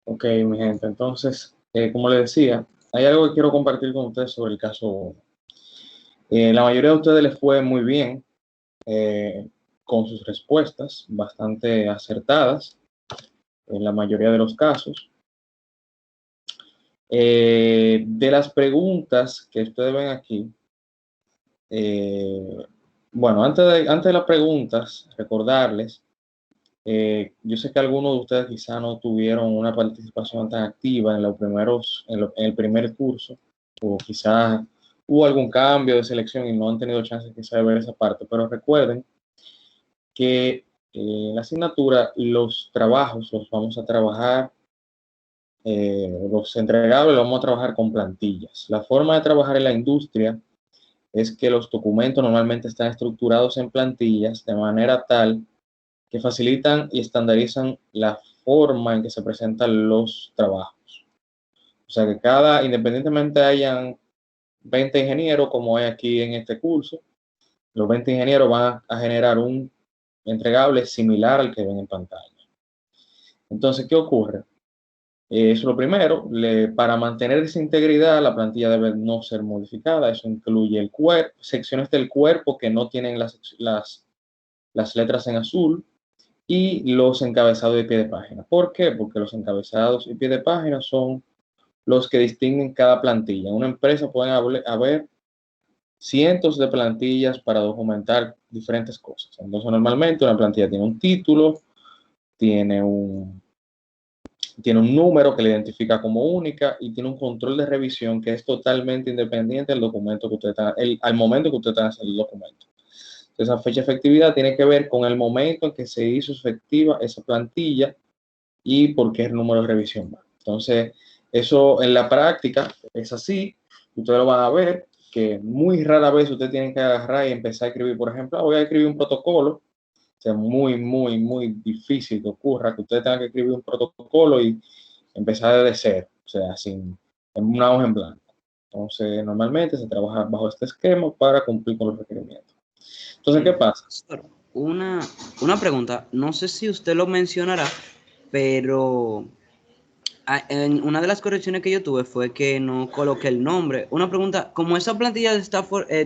Ok, mi gente, entonces, como les decía, hay algo que quiero compartir con ustedes sobre el caso 1. La mayoría de ustedes les fue muy bien con sus respuestas, bastante acertadas en la mayoría de los casos. De las preguntas que ustedes ven aquí, bueno, antes de las preguntas, recordarles, yo sé que algunos de ustedes quizá no tuvieron una participación tan activa en los primeros, en el primer curso, o quizás hubo algún cambio de selección y no han tenido chance quizá de ver esa parte, pero recuerden que en la asignatura los trabajos los vamos a trabajar, los entregables los vamos a trabajar con plantillas. La forma de trabajar en la industria es que los documentos normalmente están estructurados en plantillas de manera tal que facilitan y estandarizan la forma en que se presentan los trabajos. O sea que independientemente hayan 20 ingenieros, como hay aquí en este curso, los 20 ingenieros van a generar un entregable similar al que ven en pantalla. Entonces, ¿qué ocurre? Eso es lo primero. Para mantener esa integridad, la plantilla debe no ser modificada. Eso incluye el cuerpo, secciones del cuerpo que no tienen las letras en azul, y los encabezados de pie de página. ¿Por qué? Porque los encabezados y pie de página son los que distinguen cada plantilla. En una empresa pueden haber cientos de plantillas para documentar diferentes cosas. Entonces, normalmente una plantilla tiene un título, tiene un, tiene un número que la identifica como única y tiene un control de revisión que es totalmente independiente del documento que usted está, al momento que usted está haciendo el documento. Esa fecha de efectividad tiene que ver con el momento en que se hizo efectiva esa plantilla y por qué el número de revisión va. Entonces, eso en la práctica es así. Ustedes lo van a ver que muy rara vez ustedes tienen que agarrar y empezar a escribir. Por ejemplo, voy a escribir un protocolo. O sea, muy difícil que ocurra que ustedes tengan que escribir un protocolo y empezar desde cero. O sea, en una hoja en blanco. Entonces, normalmente se trabaja bajo este esquema para cumplir con los requerimientos. Entonces, ¿qué pasa? Una, una pregunta, no sé si usted lo mencionará, pero en una de las correcciones que yo tuve fue que no coloqué el nombre. Una pregunta, como esa plantilla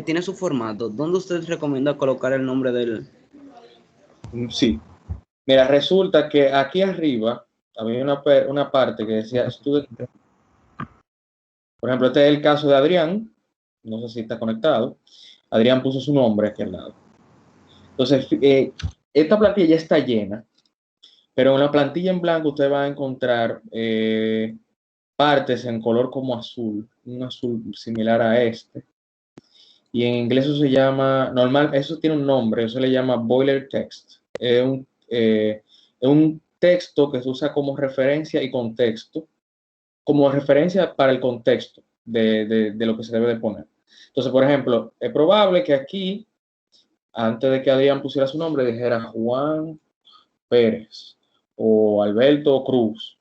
tiene su formato, ¿dónde usted recomienda colocar el nombre del...? Sí. Mira, resulta que aquí arriba había una parte que decía estudio. Por ejemplo, este es el caso de Adrián. No sé si está conectado. Adrián puso su nombre aquí al lado. Entonces, esta plantilla ya está llena, pero en la plantilla en blanco usted va a encontrar partes en color como azul, un azul similar a este. Y en inglés eso se llama, normal, eso tiene un nombre, eso se le llama boiler text. Es un texto que se usa como referencia y contexto, como referencia para el contexto de lo que se debe de poner. Entonces, por ejemplo, es probable que aquí, antes de que Adrián pusiera su nombre, dijera Juan Pérez o Alberto Cruz,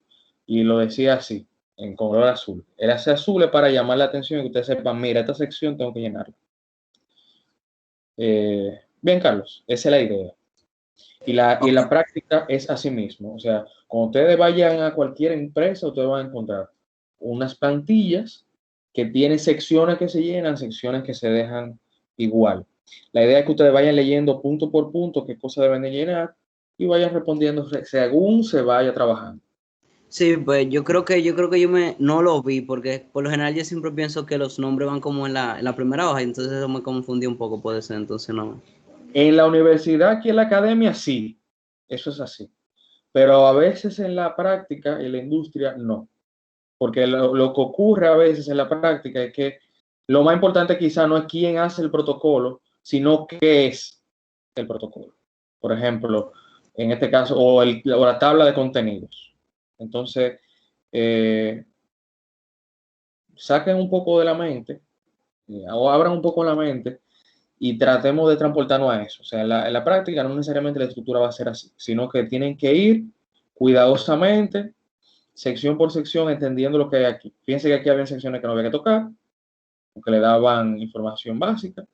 y lo decía así, en color azul. Él hace azul para llamar la atención y que ustedes sepan, mira, esta sección tengo que llenarla. Bien, Carlos, esa es la idea. Y Ok. la práctica es así mismo. O sea, cuando ustedes vayan a cualquier empresa, ustedes van a encontrar unas plantillas que tienen secciones que se llenan, secciones que se dejan igual. La idea es que ustedes vayan leyendo punto por punto qué cosas deben de llenar y vayan respondiendo según se vaya trabajando. Sí, pues yo no lo vi, porque por lo general yo siempre pienso que los nombres van como en la primera hoja, entonces eso me confundió un poco, puede ser, entonces no. En la universidad, aquí en la academia, sí, eso es así. Pero a veces en la práctica, en la industria, no. Porque lo que ocurre a veces en la práctica es que lo más importante quizá no es quién hace el protocolo, sino qué es el protocolo. Por ejemplo, en este caso, o la tabla de contenidos. Entonces, saquen un poco de la mente, o abran un poco la mente y tratemos de transportarnos a eso. O sea, en la práctica no necesariamente la estructura va a ser así, sino que tienen que ir cuidadosamente, sección por sección, entendiendo lo que hay aquí. Fíjense que aquí había secciones que no había que tocar, porque le daban información básica,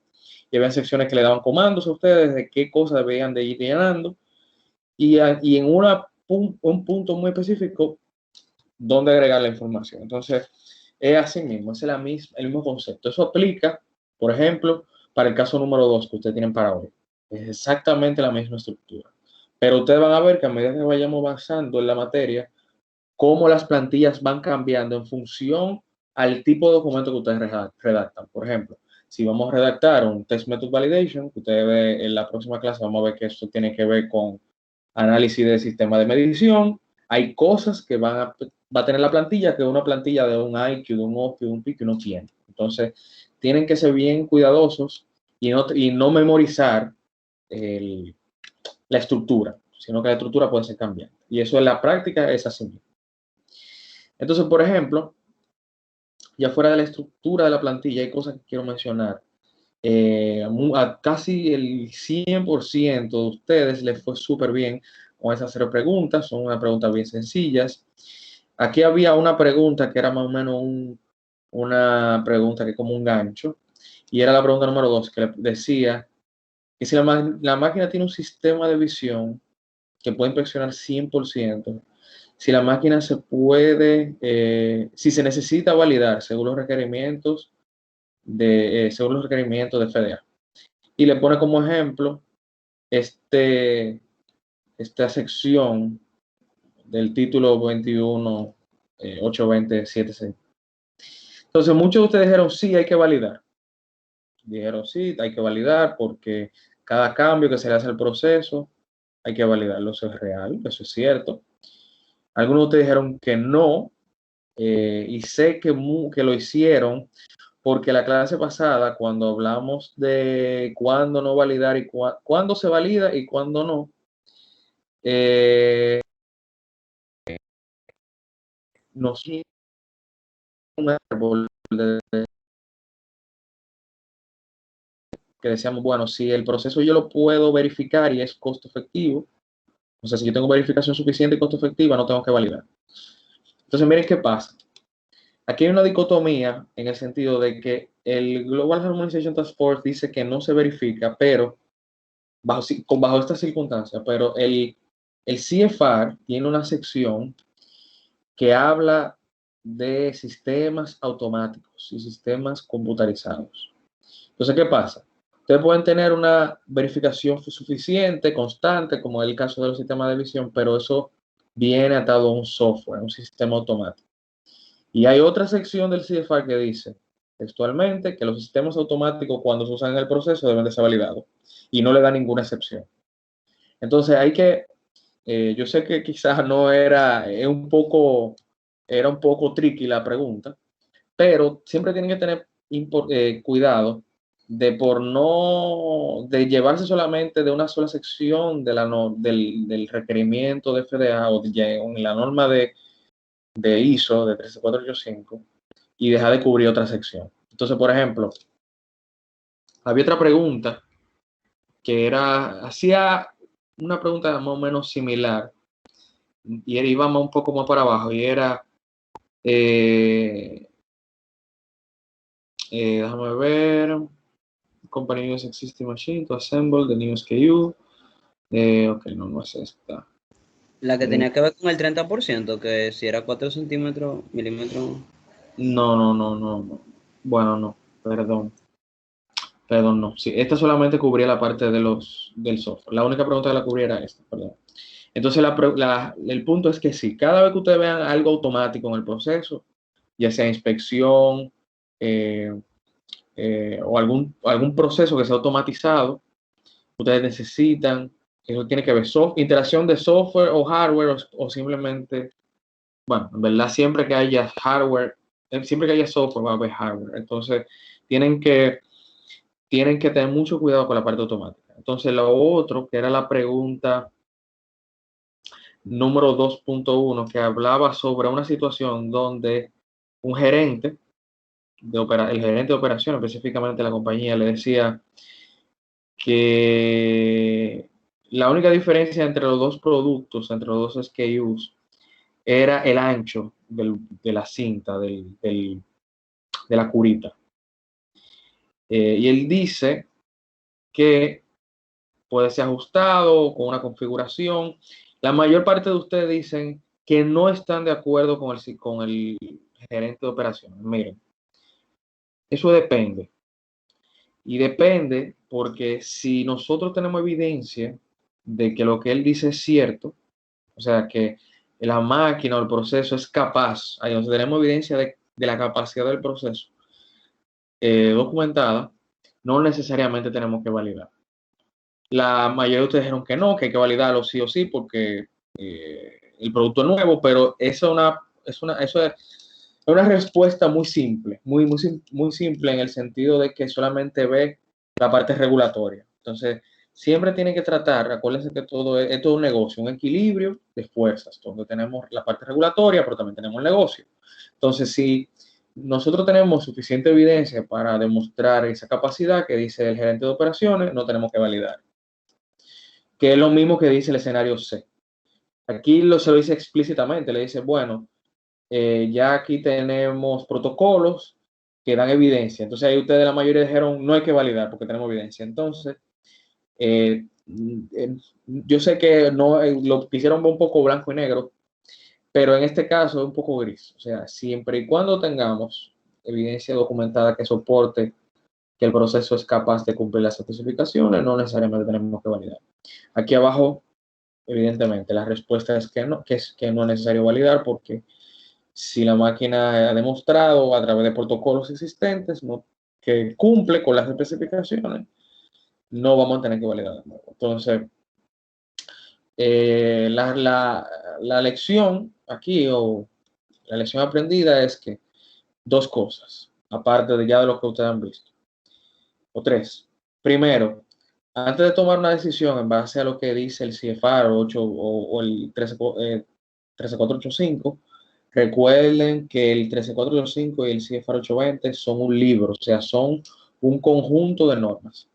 y había secciones que le daban comandos a ustedes de qué cosas debían de ir llenando, y en un punto muy específico dónde agregar la información. Entonces, es así mismo, es el mismo concepto. Eso aplica, por ejemplo, para el caso número 2 que ustedes tienen para hoy. Es exactamente la misma estructura. Pero ustedes van a ver que a medida que vayamos avanzando en la materia, cómo las plantillas van cambiando en función al tipo de documento que ustedes redactan. Por ejemplo, si vamos a redactar un Test Method Validation, que ustedes ven en la próxima clase, vamos a ver que esto tiene que ver con análisis de sistema de medición. Hay cosas que va a tener la plantilla que una plantilla de un IQ, de un OQ, de un PIQ no tiene. Entonces, tienen que ser bien cuidadosos y no memorizar la estructura, sino que la estructura puede ser cambiante. Y eso en la práctica es así. Entonces, por ejemplo, ya fuera de la estructura de la plantilla, hay cosas que quiero mencionar. A casi el 100% de ustedes les fue súper bien con esas 0 preguntas, son unas preguntas bien sencillas. Aquí había una pregunta que era más o menos una pregunta que es como un gancho, y era la pregunta número 2, que decía que si la máquina tiene un sistema de visión que puede inspeccionar 100%, si la máquina si se necesita validar según los requerimientos de FDA. Y le pone como ejemplo esta sección del título 21, 820.7.6. Entonces, muchos de ustedes dijeron, sí, hay que validar. Dijeron, sí, hay que validar porque cada cambio que se le hace al proceso, hay que validarlo. Eso es real, eso es cierto. Algunos de ustedes dijeron que no, y sé que lo hicieron porque la clase pasada, cuando hablamos de cuándo no validar y cuándo se valida y cuándo no, nos un árbol que decíamos, bueno, si el proceso yo lo puedo verificar y es costo efectivo, o sea, si yo tengo verificación suficiente y costo efectiva, no tengo que validar. Entonces, miren qué pasa. Aquí hay una dicotomía en el sentido de que el Global Harmonization Task Force dice que no se verifica, pero bajo estas circunstancias, pero el CFR tiene una sección que habla de sistemas automáticos y sistemas computarizados. Entonces, ¿qué pasa? Ustedes pueden tener una verificación suficiente, constante, como es el caso de los sistemas de visión, pero eso viene atado a un software, un sistema automático. Y hay otra sección del CFR que dice textualmente que los sistemas automáticos cuando se usan en el proceso deben de ser validados y no le da ninguna excepción. Entonces yo sé que quizás no era, era un poco tricky la pregunta, pero siempre tienen que tener cuidado de llevarse solamente de una sola sección del requerimiento de FDA o en la norma de ISO de 13485 y dejar de cubrir otra sección. Entonces, por ejemplo, había otra pregunta que hacía una pregunta más o menos similar y iba un poco más para abajo y era, déjame ver, company use existing machine to assemble the new SKU. Ok, no es esta. La que tenía que ver con el 30%, que si era 4 milímetros. No. Bueno, no, perdón, no. Sí, esta solamente cubría la parte del software. La única pregunta que la cubría era esta, perdón. Entonces, el punto es que sí, cada vez que ustedes vean algo automático en el proceso, ya sea inspección o algún proceso que sea automatizado, ustedes necesitan, eso tiene que ver interacción de software o hardware o simplemente, bueno, en verdad siempre que haya hardware, siempre que haya software va a haber hardware. Entonces, tienen que tener mucho cuidado con la parte automática. Entonces, lo otro, que era la pregunta número 2.1, que hablaba sobre una situación donde un gerente, el gerente de operación, específicamente de la compañía, le decía que la única diferencia entre los dos productos, entre los dos SKUs, era el ancho de la cinta, de la curita. Y él dice que puede ser ajustado con una configuración. La mayor parte de ustedes dicen que no están de acuerdo con el gerente de operaciones. Miren, eso depende. Y depende porque si nosotros tenemos evidencia de que lo que él dice es cierto, o sea, que la máquina o el proceso es capaz, ahí donde tenemos evidencia de la capacidad del proceso documentada, no necesariamente tenemos que validar. La mayoría de ustedes dijeron que hay que validarlo sí o sí porque el producto es nuevo, pero eso es una respuesta muy simple, muy simple en el sentido de que solamente ve la parte regulatoria. Entonces, siempre tienen que tratar, acuérdense que esto es un negocio, un equilibrio de fuerzas, donde tenemos la parte regulatoria, pero también tenemos el negocio. Entonces, si nosotros tenemos suficiente evidencia para demostrar esa capacidad que dice el gerente de operaciones, no tenemos que validar, que es lo mismo que dice el escenario C. Aquí se lo dice explícitamente, le dice, bueno, ya aquí tenemos protocolos que dan evidencia. Entonces ahí ustedes la mayoría dijeron, no hay que validar porque tenemos evidencia. Entonces, yo sé que no lo quisieron ver un poco blanco y negro, pero en este caso es un poco gris. O sea, siempre y cuando tengamos evidencia documentada que soporte que el proceso es capaz de cumplir las especificaciones, no necesariamente tenemos que validar. Aquí abajo, evidentemente, la respuesta es que no es necesario validar porque si la máquina ha demostrado a través de protocolos existentes que cumple con las especificaciones, no vamos a tener que validar de nuevo. Entonces, la lección aquí o la lección aprendida es que dos cosas, aparte de ya de lo que ustedes han visto, o tres. Primero, antes de tomar una decisión en base a lo que dice el CFR 8 o el 13485, recuerden que el 13485 y el CFR 820 son un libro, o sea, son un conjunto de normas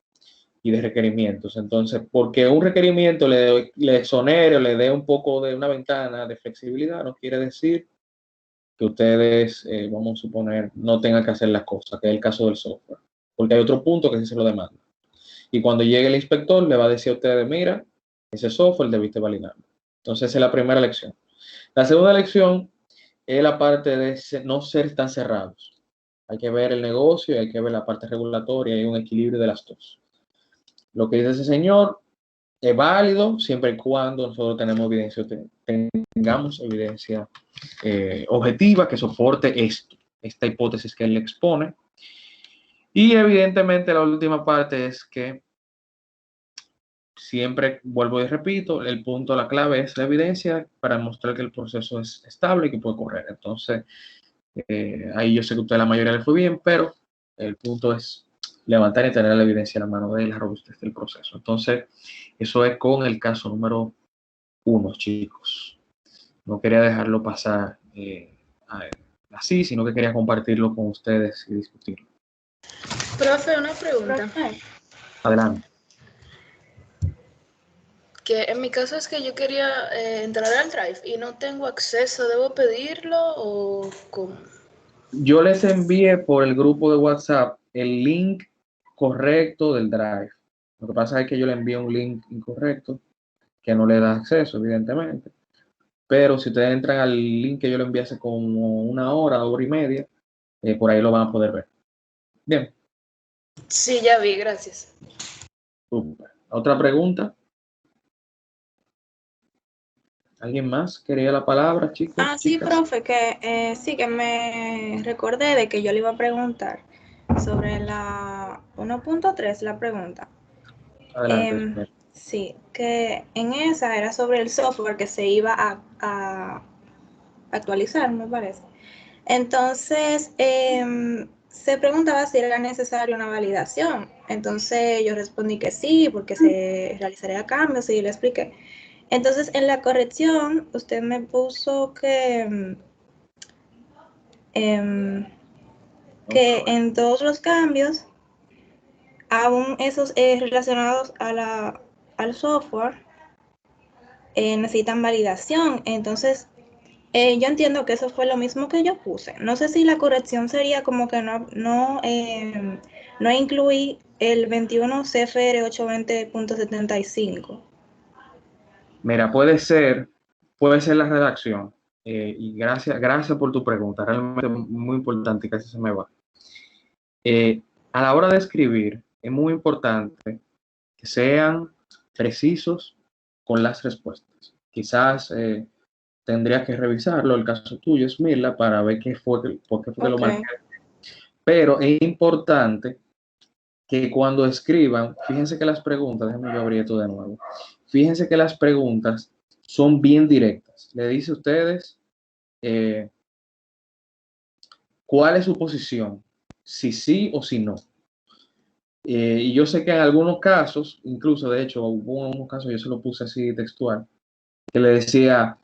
y de requerimientos. Entonces, porque un requerimiento le exonere o le dé un poco de una ventana de flexibilidad, no quiere decir que ustedes, vamos a suponer, no tengan que hacer las cosas, que es el caso del software, porque hay otro punto que sí se lo demanda. Y cuando llegue el inspector, le va a decir a ustedes, mira, ese software debiste validarlo. Entonces, esa es la primera lección. La segunda lección es la parte de no ser tan cerrados. Hay que ver el negocio y hay que ver la parte regulatoria y un equilibrio de las dos. Lo que dice ese señor es válido siempre y cuando nosotros tengamos evidencia objetiva que soporte esta hipótesis que él expone. Y evidentemente la última parte es que siempre, vuelvo y repito, el punto, la clave es la evidencia para mostrar que el proceso es estable y que puede correr. Entonces, ahí yo sé que a usted la mayoría le fue bien, pero el punto es levantar y tener la evidencia en la mano de la robustez del proceso. Entonces, eso es con el caso número 1, chicos. No quería dejarlo pasar así, sino que quería compartirlo con ustedes y discutirlo. Profe, una pregunta. Adelante. Que en mi caso es que yo quería entrar al Drive y no tengo acceso. ¿Debo pedirlo o cómo? Yo les envié por el grupo de WhatsApp el link correcto del Drive. Lo que pasa es que yo le envié un link incorrecto que no le da acceso, evidentemente. Pero si ustedes entran al link que yo le envié hace como una hora y media, por ahí lo van a poder ver. Bien. Sí, ya vi, gracias. ¿Otra pregunta? ¿Alguien más quería la palabra, chicos? Sí, profe, que sí que me recordé de que yo le iba a preguntar sobre la 1.3, la pregunta. Adelante. Sí, que en esa era sobre el software que se iba a actualizar, me parece. Entonces, se preguntaba si era necesaria una validación. Entonces, yo respondí que sí, porque se realizaría cambios y le expliqué. Entonces, en la corrección, usted me puso que en todos los cambios, aún esos relacionados al software, necesitan validación. Entonces, yo entiendo que eso fue lo mismo que yo puse. No sé si la corrección sería como que no incluí el 21 CFR 820.75. Mira, puede ser la redacción, y gracias por tu pregunta, realmente muy importante y casi se me va. A la hora de escribir, es muy importante que sean precisos con las respuestas. Quizás tendría que revisarlo, el caso tuyo, Esmirla, para ver por qué fue que lo marqué. Pero es importante que cuando escriban, fíjense que las preguntas, déjenme yo abrir esto de nuevo, fíjense que las preguntas son bien directas. Le dice a ustedes cuál es su posición, si sí o si no. Y yo sé que en algunos casos, incluso de hecho, hubo unos casos, yo se lo puse así textual, que le decía,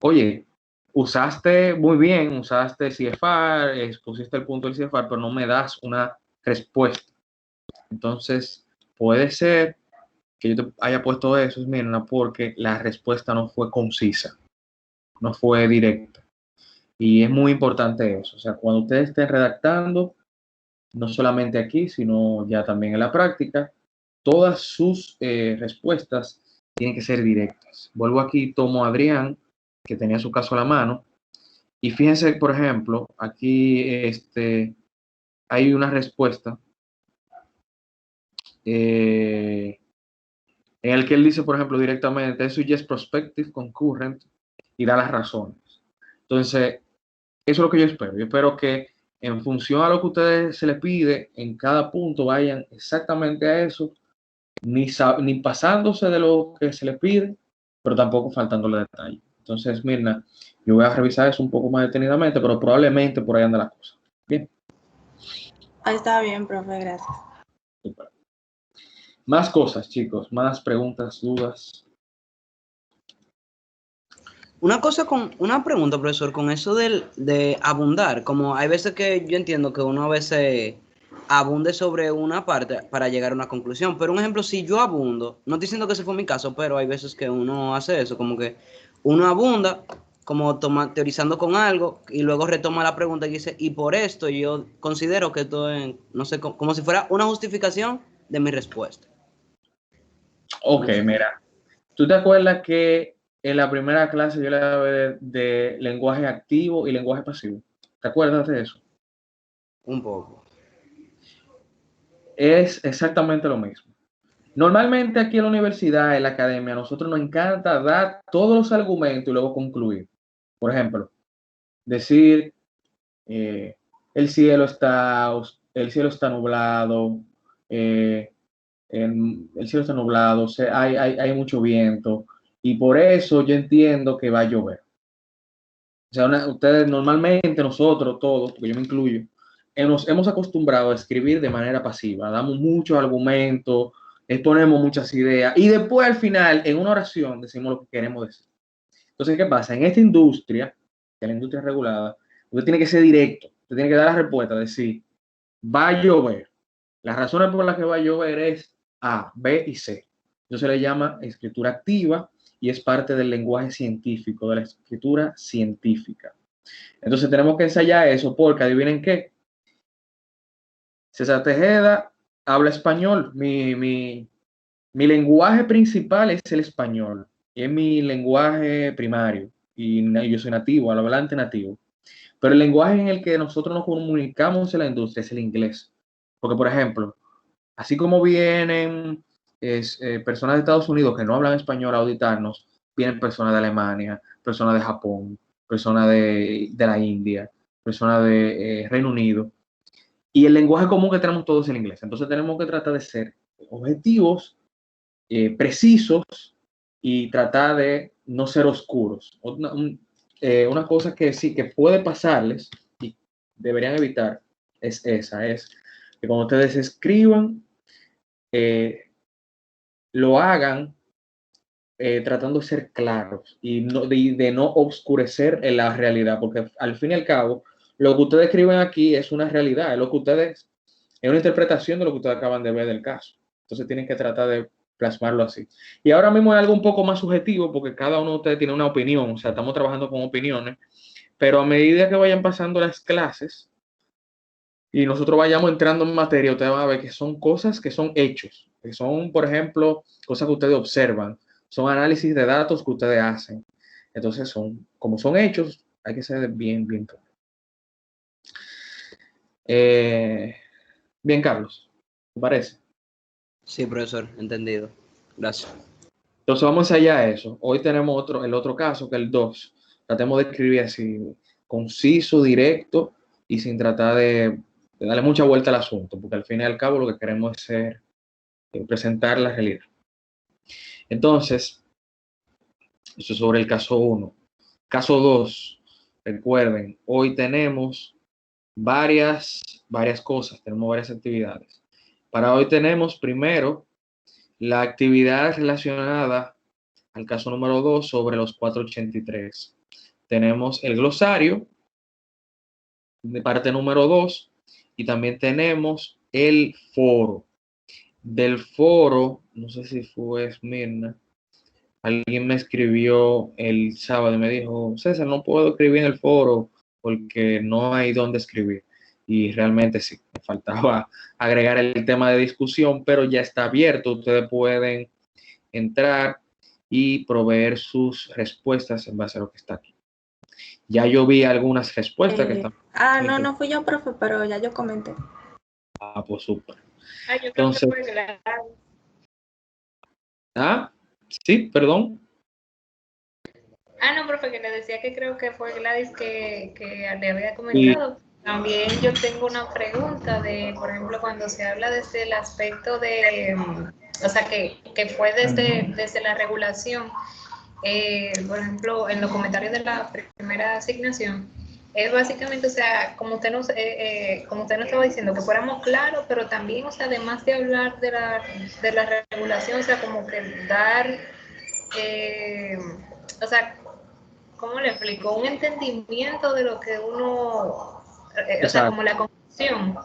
oye, usaste muy bien, usaste CFR, pusiste el punto del CFR, pero no me das una respuesta. Entonces, puede ser que yo te haya puesto eso, Mirna, porque la respuesta no fue concisa, no fue directa. Y es muy importante eso. O sea, cuando ustedes estén redactando, no solamente aquí, sino ya también en la práctica, todas sus respuestas tienen que ser directas. Vuelvo aquí, tomo a Adrián, que tenía su caso a la mano, y fíjense, por ejemplo, aquí hay una respuesta en el que él dice, por ejemplo, directamente, eso ya es prospective, concurrent, y da las razones. Entonces, eso es lo que yo espero. Yo espero que en función a lo que a ustedes se les pide, en cada punto vayan exactamente a eso, ni pasándose de lo que se les pide, pero tampoco faltándole detalle. Entonces, Mirna, yo voy a revisar eso un poco más detenidamente, pero probablemente por ahí anda la cosa. Bien. Ahí está bien, profe, gracias. Super. Más cosas, chicos, más preguntas, dudas. Una pregunta, profesor, con eso de abundar, como hay veces que yo entiendo que uno a veces abunde sobre una parte para llegar a una conclusión, pero un ejemplo, si yo abundo, no estoy diciendo que ese fue mi caso, pero hay veces que uno hace eso, como que uno abunda, como teorizando con algo, y luego retoma la pregunta y dice, y por esto yo considero que esto es, no sé, como si fuera una justificación de mi respuesta. Ok, mira, ¿tú te acuerdas que en la primera clase yo le hablé de lenguaje activo y lenguaje pasivo? ¿Te acuerdas de eso? Un poco. Es exactamente lo mismo. Normalmente aquí en la universidad, en la academia, a nosotros nos encanta dar todos los argumentos y luego concluir. Por ejemplo, decir el cielo está nublado, el cielo está nublado, hay mucho viento y por eso yo entiendo que va a llover. O sea, ustedes normalmente, nosotros todos, porque yo me incluyo, nos hemos acostumbrado a escribir de manera pasiva, damos muchos argumentos, exponemos muchas ideas y después al final, en una oración, decimos lo que queremos decir. Entonces, ¿qué pasa? En esta industria, que es la industria regulada, usted tiene que ser directo, usted tiene que dar la respuesta, decir, va a llover. Las razones por las que va a llover es A, B y C. Eso se le llama escritura activa y es parte del lenguaje científico, de la escritura científica. Entonces tenemos que ensayar eso porque, adivinen qué, César Tejeda habla español. Mi lenguaje principal es el español. Y es mi lenguaje primario. Y yo soy nativo, al hablante nativo. Pero el lenguaje en el que nosotros nos comunicamos en la industria es el inglés. Porque, por ejemplo, así como vienen personas de Estados Unidos que no hablan español a auditarnos, vienen personas de Alemania, personas de Japón, personas de la India, personas de Reino Unido. Y el lenguaje común que tenemos todos es el inglés. Entonces tenemos que tratar de ser objetivos, precisos y tratar de no ser oscuros. Una cosa que sí que puede pasarles y deberían evitar es que cuando ustedes escriban, lo hagan tratando de ser claros y de no oscurecer en la realidad, porque al fin y al cabo, lo que ustedes escriben aquí es una realidad, es una interpretación de lo que ustedes acaban de ver del caso. Entonces tienen que tratar de plasmarlo así. Y ahora mismo es algo un poco más subjetivo, porque cada uno de ustedes tiene una opinión, o sea, estamos trabajando con opiniones, pero a medida que vayan pasando las clases y nosotros vayamos entrando en materia, ustedes van a ver que son cosas que son hechos, que son, por ejemplo, cosas que ustedes observan, son análisis de datos que ustedes hacen. Entonces, como son hechos, hay que ser bien, bien claro. Bien, Carlos, ¿te parece? Sí, profesor, entendido. Gracias. Entonces vamos allá a eso. Hoy tenemos el otro caso, que es el 2. Tratemos de escribir así, conciso, directo y sin tratar de darle mucha vuelta al asunto, porque al fin y al cabo lo que queremos es presentar la realidad. Entonces, eso es sobre el caso 1. Caso 2, recuerden, hoy tenemos varias cosas, tenemos varias actividades. Para hoy tenemos primero la actividad relacionada al caso número 2 sobre los 483. Tenemos el glosario de parte número 2 y también tenemos el foro. Del foro, no sé si fue Esmirna, alguien me escribió el sábado y me dijo, César, no puedo escribir en el foro porque no hay dónde escribir. Y realmente sí, me faltaba agregar el tema de discusión, pero ya está abierto. Ustedes pueden entrar y proveer sus respuestas en base a lo que está aquí. Ya yo vi algunas respuestas que están. No fui yo, profe, pero ya yo comenté. Pues súper. Yo creo Entonces, que fue Gladys. Sí, perdón. No, profe, que le decía que creo que fue Gladys que le había comentado. Sí. También yo tengo una pregunta de, por ejemplo, cuando se habla desde el aspecto de, o sea, que fue desde la regulación, por ejemplo, en los comentarios de la primera asignación, es básicamente, o sea, como usted nos estaba diciendo, que fuéramos claros, pero también, o sea, además de hablar de la regulación, o sea, como que dar, o sea, ¿cómo le explico? Un entendimiento de lo que uno, o sea, como la conclusión.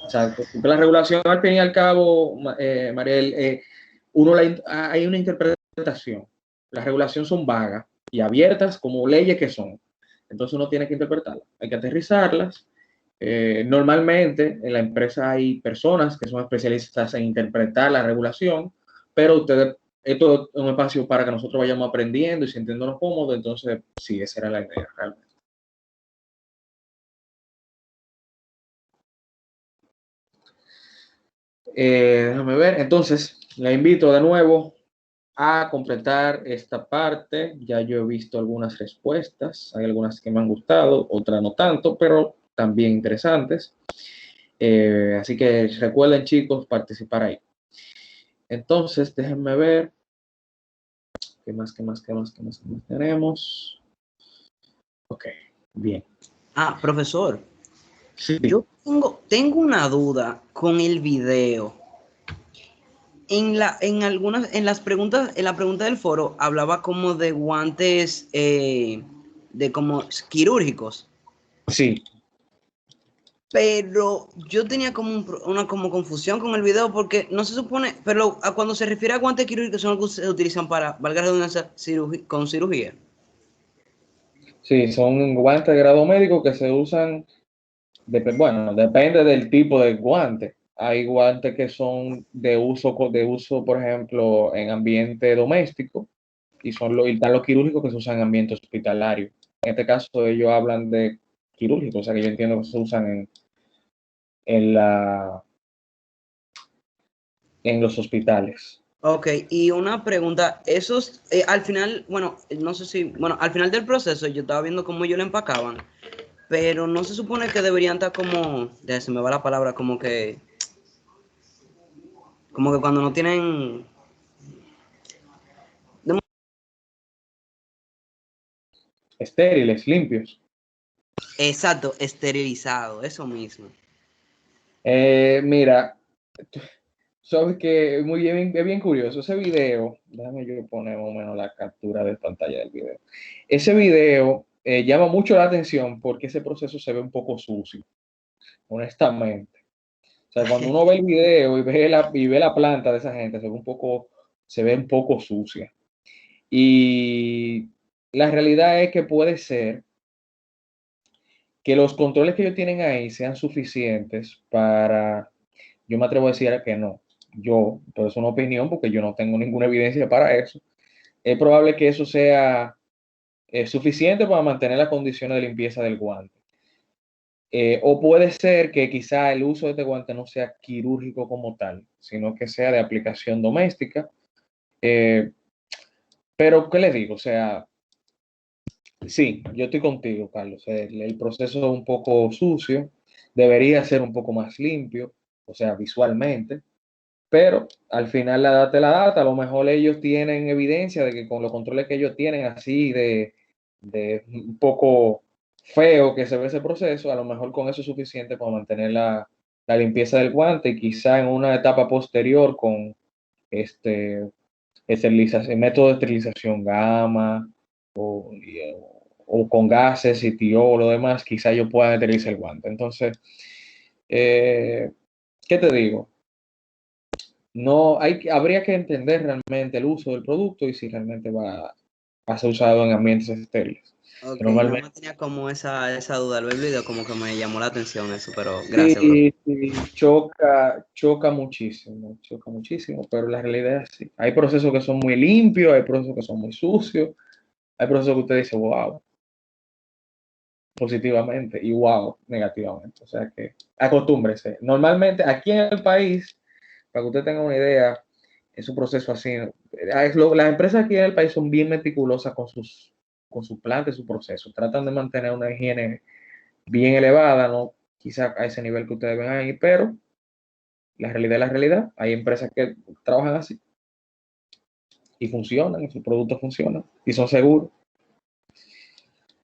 Exacto. Porque la regulación, al fin y al cabo, Mariel, hay una interpretación. Las regulaciones son vagas y abiertas como leyes que son. Entonces uno tiene que interpretarlas. Hay que aterrizarlas. Normalmente en la empresa hay personas que son especialistas en interpretar la regulación, pero esto es un espacio para que nosotros vayamos aprendiendo y sintiéndonos cómodos. Entonces, sí, esa era la idea realmente. Déjame ver. Entonces, la invito de nuevo a completar esta parte. Ya yo he visto algunas respuestas. Hay algunas que me han gustado, otras no tanto, pero también interesantes. Así que recuerden, chicos, participar ahí. Entonces, déjenme ver. ¿Qué más tenemos? Ok, bien. Profesor. Sí. Yo tengo una duda con el video. En la pregunta del foro hablaba como de guantes de como quirúrgicos. Sí. Pero yo tenía como una confusión con el video porque no se supone, pero cuando se refiere a guantes quirúrgicos son los que se utilizan para, valga la redundancia, con cirugía. Sí, son guantes de grado médico que se usan. Bueno, depende del tipo de guante. Hay guantes que son de uso, por ejemplo, en ambiente doméstico y están los quirúrgicos que se usan en ambiente hospitalario. En este caso, ellos hablan de quirúrgicos, o sea que yo entiendo que se usan en los hospitales. Ok, y una pregunta, esos, al final, bueno, no sé si, bueno, al final del proceso yo estaba viendo cómo ellos lo empacaban, pero no se supone que deberían estar como, ya se me va la palabra, como que cuando no tienen... Estériles, limpios. Exacto, esterilizado, eso mismo. Mira, sabes que es bien curioso ese video. Déjame yo poner más o menos la captura de pantalla del video. Ese video llama mucho la atención porque ese proceso se ve un poco sucio, honestamente. O sea, cuando uno ve el video y ve la planta de esa gente, se ve un poco sucia. Y la realidad es que puede ser que los controles que ellos tienen ahí sean suficientes para, yo me atrevo a decir que no. Pero es una opinión porque yo no tengo ninguna evidencia para eso, es probable que eso sea suficiente para mantener las condiciones de limpieza del guante. O puede ser que quizá el uso de este guante no sea quirúrgico como tal, sino que sea de aplicación doméstica. Pero, ¿qué les digo? O sea, sí, yo estoy contigo, Carlos. El proceso es un poco sucio, debería ser un poco más limpio, o sea, visualmente, pero al final la data es la data. A lo mejor ellos tienen evidencia de que con los controles que ellos tienen así de un poco feo que se ve ese proceso, a lo mejor con eso es suficiente para mantener la limpieza del guante y quizá en una etapa posterior con este método de esterilización gamma o, o con gases y tío o lo demás, quizá yo pueda esterilizar el guante. Entonces, ¿qué te digo? No habría que entender realmente el uso del producto y si realmente va a ser usado en ambientes estériles. Ok, no Normalmente me tenía como esa duda al ver el video, como que me llamó la atención eso, pero gracias, bro. sí, sí, choca muchísimo, pero la realidad es así. Hay procesos que son muy limpios, hay procesos que son muy sucios, hay procesos que usted dice, wow, positivamente y wow, negativamente. O sea que acostúmbrese. Normalmente aquí en el país, para que usted tenga una idea, es un proceso así. Las empresas aquí en el país son bien meticulosas con sus plantas y sus procesos. Tratan de mantener una higiene bien elevada, no quizá a ese nivel que ustedes ven ahí, pero la realidad es la realidad. Hay empresas que trabajan así y funcionan, y sus productos funcionan y son seguros.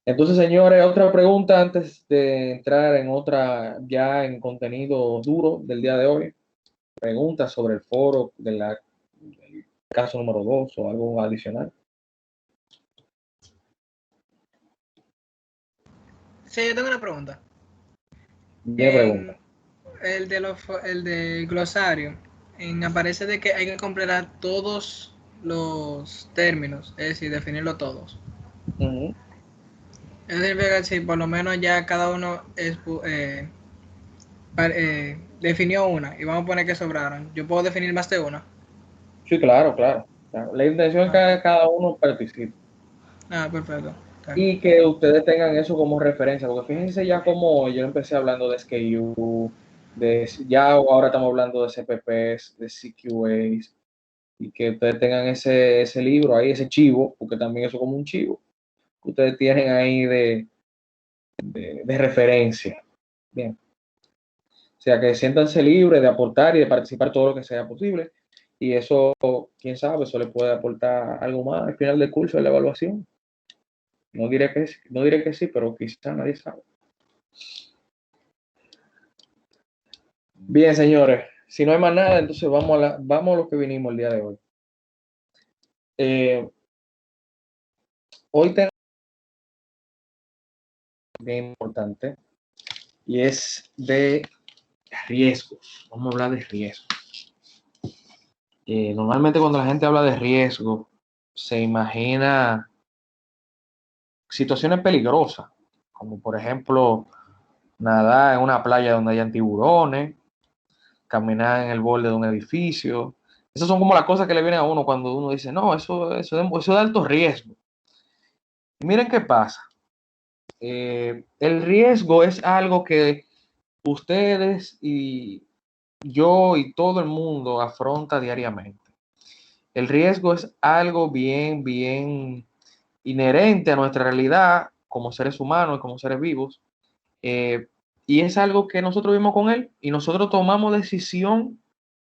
Entonces, señores, otra pregunta antes de entrar en otra, ya en contenido duro del día de hoy. Preguntas sobre el foro del caso número 2 o algo adicional. Sí, yo tengo una pregunta. Bien, pregunta. El del glosario, aparece de que hay que completar todos los términos, es decir, definirlo todos. Ujú. Es decir, que si por lo menos ya cada uno definió una y vamos a poner que sobraron, yo puedo definir más de una. Sí, claro. La intención es Ah, que cada uno participe perfecto. Está bien. y que ustedes tengan eso como referencia, porque fíjense ya como yo empecé hablando de SKU, ya ahora estamos hablando de CPPs, de CQAs, y que ustedes tengan ese libro ahí, ese chivo, porque también eso es como un chivo, que ustedes tienen ahí de referencia. Bien. O sea, que siéntanse libres de aportar y de participar todo lo que sea posible. Y eso, quién sabe, eso le puede aportar algo más al final del curso de la evaluación. No diré que sí, pero quizá nadie sabe. Bien, señores, si no hay más nada, entonces vamos a lo que vinimos el día de hoy. Hoy tenemos algo bien importante y es de riesgos. Vamos a hablar de riesgos. Normalmente cuando la gente habla de riesgo, se imagina situaciones peligrosas, como por ejemplo nadar en una playa donde hayan tiburones, caminar en el borde de un edificio. Esas son como las cosas que le vienen a uno cuando uno dice, no, eso de alto riesgo. Y miren qué pasa. El riesgo es algo que ustedes y yo y todo el mundo afronta diariamente. El riesgo es algo bien inherente a nuestra realidad como seres humanos, como seres vivos. Eh, y es algo que nosotros vivimos con él y nosotros tomamos decisión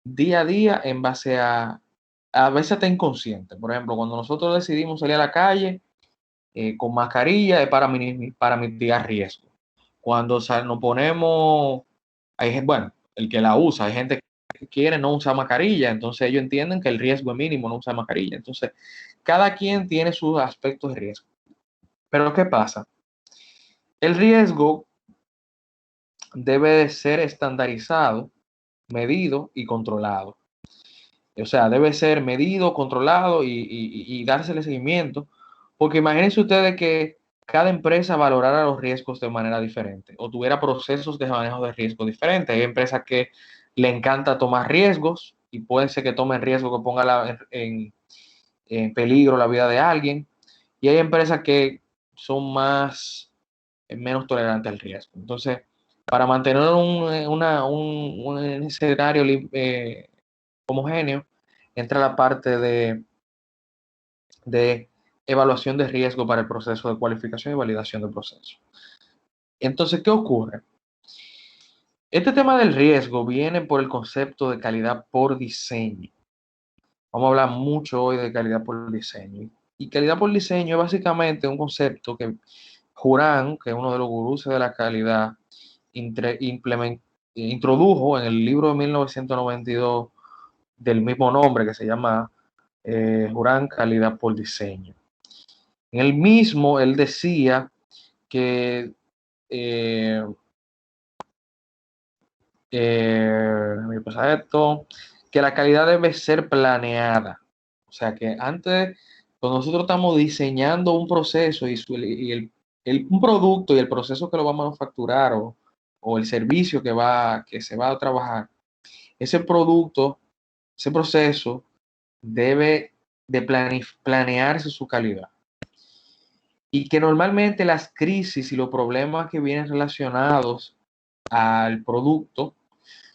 día a día en base a veces hasta inconsciente. Por ejemplo, cuando nosotros decidimos salir a la calle con mascarilla es para mitigar riesgo. Cuando nos ponemos, bueno, el que la usa, hay gente que quiere no usar mascarilla, entonces ellos entienden que el riesgo es mínimo no usar mascarilla. Entonces, cada quien tiene sus aspectos de riesgo. Pero ¿qué pasa? El riesgo debe ser estandarizado, medido y controlado. O sea, debe ser medido, controlado y dársele seguimiento, porque imagínense ustedes que cada empresa valorara los riesgos de manera diferente o tuviera procesos de manejo de riesgos diferentes. Hay empresas que le encanta tomar riesgos y puede ser que tomen riesgo que ponga en peligro la vida de alguien, y hay empresas que son menos tolerantes al riesgo. Entonces, para mantener un escenario homogéneo, entra la parte de evaluación de riesgo para el proceso de cualificación y validación del proceso. Entonces, ¿qué ocurre? Este tema del riesgo viene por el concepto de calidad por diseño. Vamos a hablar mucho hoy de calidad por diseño. Y calidad por diseño es básicamente un concepto que Juran, que es uno de los gurús de la calidad, introdujo en el libro de 1992 del mismo nombre, que se llama Juran Calidad por Diseño. En el mismo, él decía que que la calidad debe ser planeada. O sea que antes, cuando nosotros estamos diseñando un proceso un producto y el proceso que lo va a manufacturar o el servicio que se va a trabajar, ese producto, ese proceso debe de planearse su calidad. Y que normalmente las crisis y los problemas que vienen relacionados al producto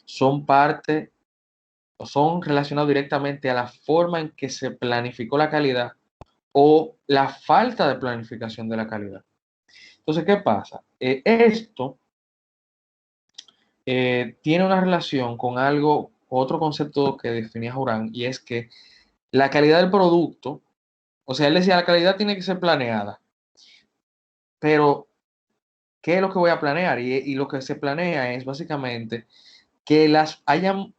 son parte o son relacionados directamente a la forma en que se planificó la calidad o la falta de planificación de la calidad. Entonces, ¿qué pasa? Esto tiene una relación con otro concepto que definía Juran, y es que la calidad del producto, o sea, él decía, la calidad tiene que ser planeada, pero ¿qué es lo que voy a planear? Y lo que se planea es básicamente que hayan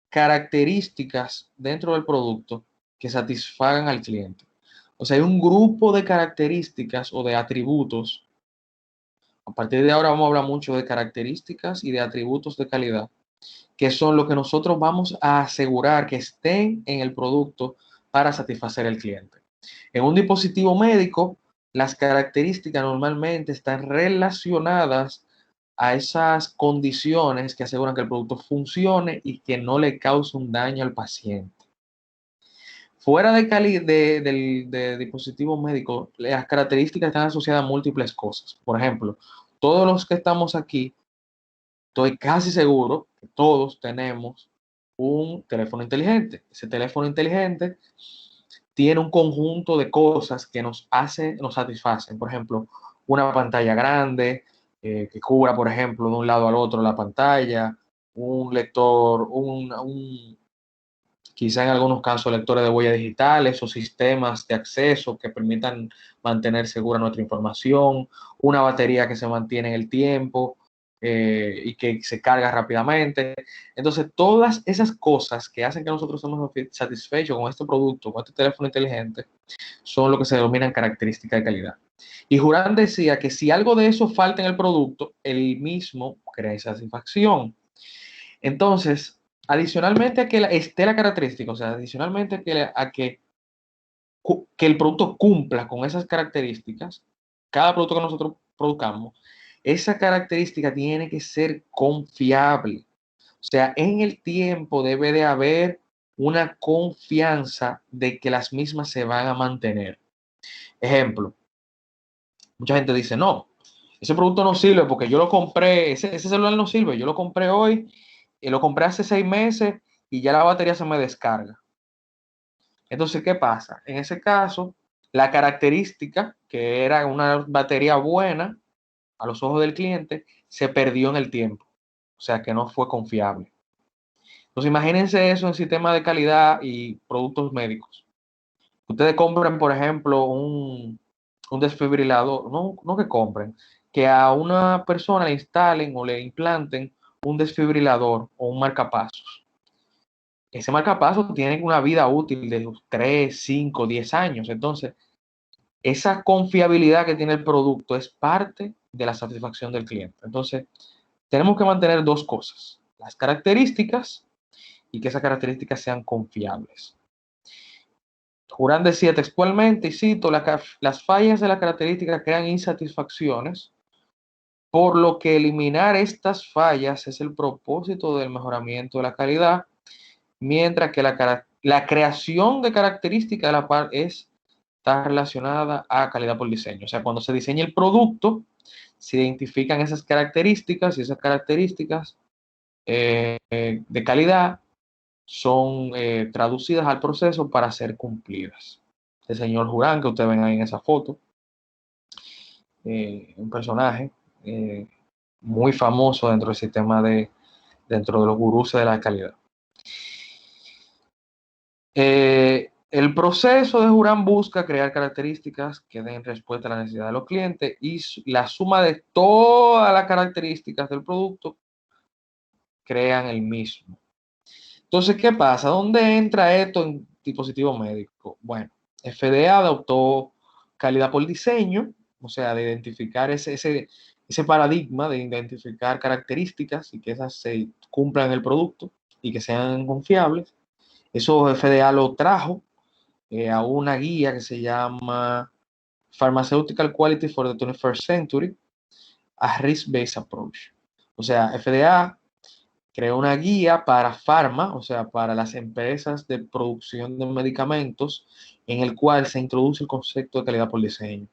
características dentro del producto que satisfagan al cliente. O sea, hay un grupo de características o de atributos. A partir de ahora vamos a hablar mucho de características y de atributos de calidad, que son lo que nosotros vamos a asegurar que estén en el producto para satisfacer al cliente. En un dispositivo médico, las características normalmente están relacionadas a esas condiciones que aseguran que el producto funcione y que no le cause un daño al paciente. Fuera de dispositivos médicos, las características están asociadas a múltiples cosas. Por ejemplo, todos los que estamos aquí, estoy casi seguro que todos tenemos un teléfono inteligente. Ese teléfono inteligente tiene un conjunto de cosas que nos satisfacen. Por ejemplo, una pantalla grande, que cubra, por ejemplo, de un lado al otro la pantalla, un lector, quizá en algunos casos lectores de huellas digitales o sistemas de acceso que permitan mantener segura nuestra información, una batería que se mantiene en el tiempo y que se carga rápidamente. Entonces, todas esas cosas que hacen que nosotros estemos satisfechos con este producto, con este teléfono inteligente, son lo que se denominan características de calidad. Y Juran decía que si algo de eso falta en el producto, el mismo crea insatisfacción. Entonces, adicionalmente a que esté la característica, o sea, adicionalmente a que el producto cumpla con esas características, cada producto que nosotros produzcamos, esa característica tiene que ser confiable. O sea, en el tiempo debe de haber una confianza de que las mismas se van a mantener. Ejemplo, mucha gente dice, no, ese producto no sirve porque yo lo compré, ese celular no sirve, yo lo compré hoy, lo compré hace 6 meses y ya la batería se me descarga. Entonces, ¿qué pasa? En ese caso, la característica, que era una batería buena a los ojos del cliente, se perdió en el tiempo. O sea, que no fue confiable. Entonces, imagínense eso en sistemas de calidad y productos médicos. Ustedes compren, por ejemplo, un desfibrilador, no que compren, que a una persona le instalen o le implanten un desfibrilador o un marcapasos. Ese marcapasos tiene una vida útil de 3, 5, 10 años. Entonces, esa confiabilidad que tiene el producto es parte de la satisfacción del cliente. Entonces, tenemos que mantener dos cosas: las características y que esas características sean confiables. Juran decía textualmente, y cito, las fallas de la característica crean insatisfacciones, por lo que eliminar estas fallas es el propósito del mejoramiento de la calidad, mientras que la creación de características de la par está relacionada a calidad por diseño. O sea, cuando se diseña el producto, se identifican esas características y esas características de calidad son traducidas al proceso para ser cumplidas. El señor Jurán, que ustedes ven ahí en esa foto, un personaje muy famoso dentro del sistema dentro de los gurús de la calidad. El proceso de Jurán busca crear características que den respuesta a la necesidad de los clientes y la suma de todas las características del producto crean el mismo. Entonces, ¿qué pasa? ¿Dónde entra esto en dispositivo médico? Bueno, FDA adoptó calidad por diseño, o sea, de identificar ese paradigma de identificar características y que esas se cumplan en el producto y que sean confiables. Eso FDA lo trajo a una guía que se llama Pharmaceutical Quality for the 21st Century, a Risk-Based Approach. O sea, FDA creó una guía para farma, o sea, para las empresas de producción de medicamentos, en el cual se introduce el concepto de calidad por diseño.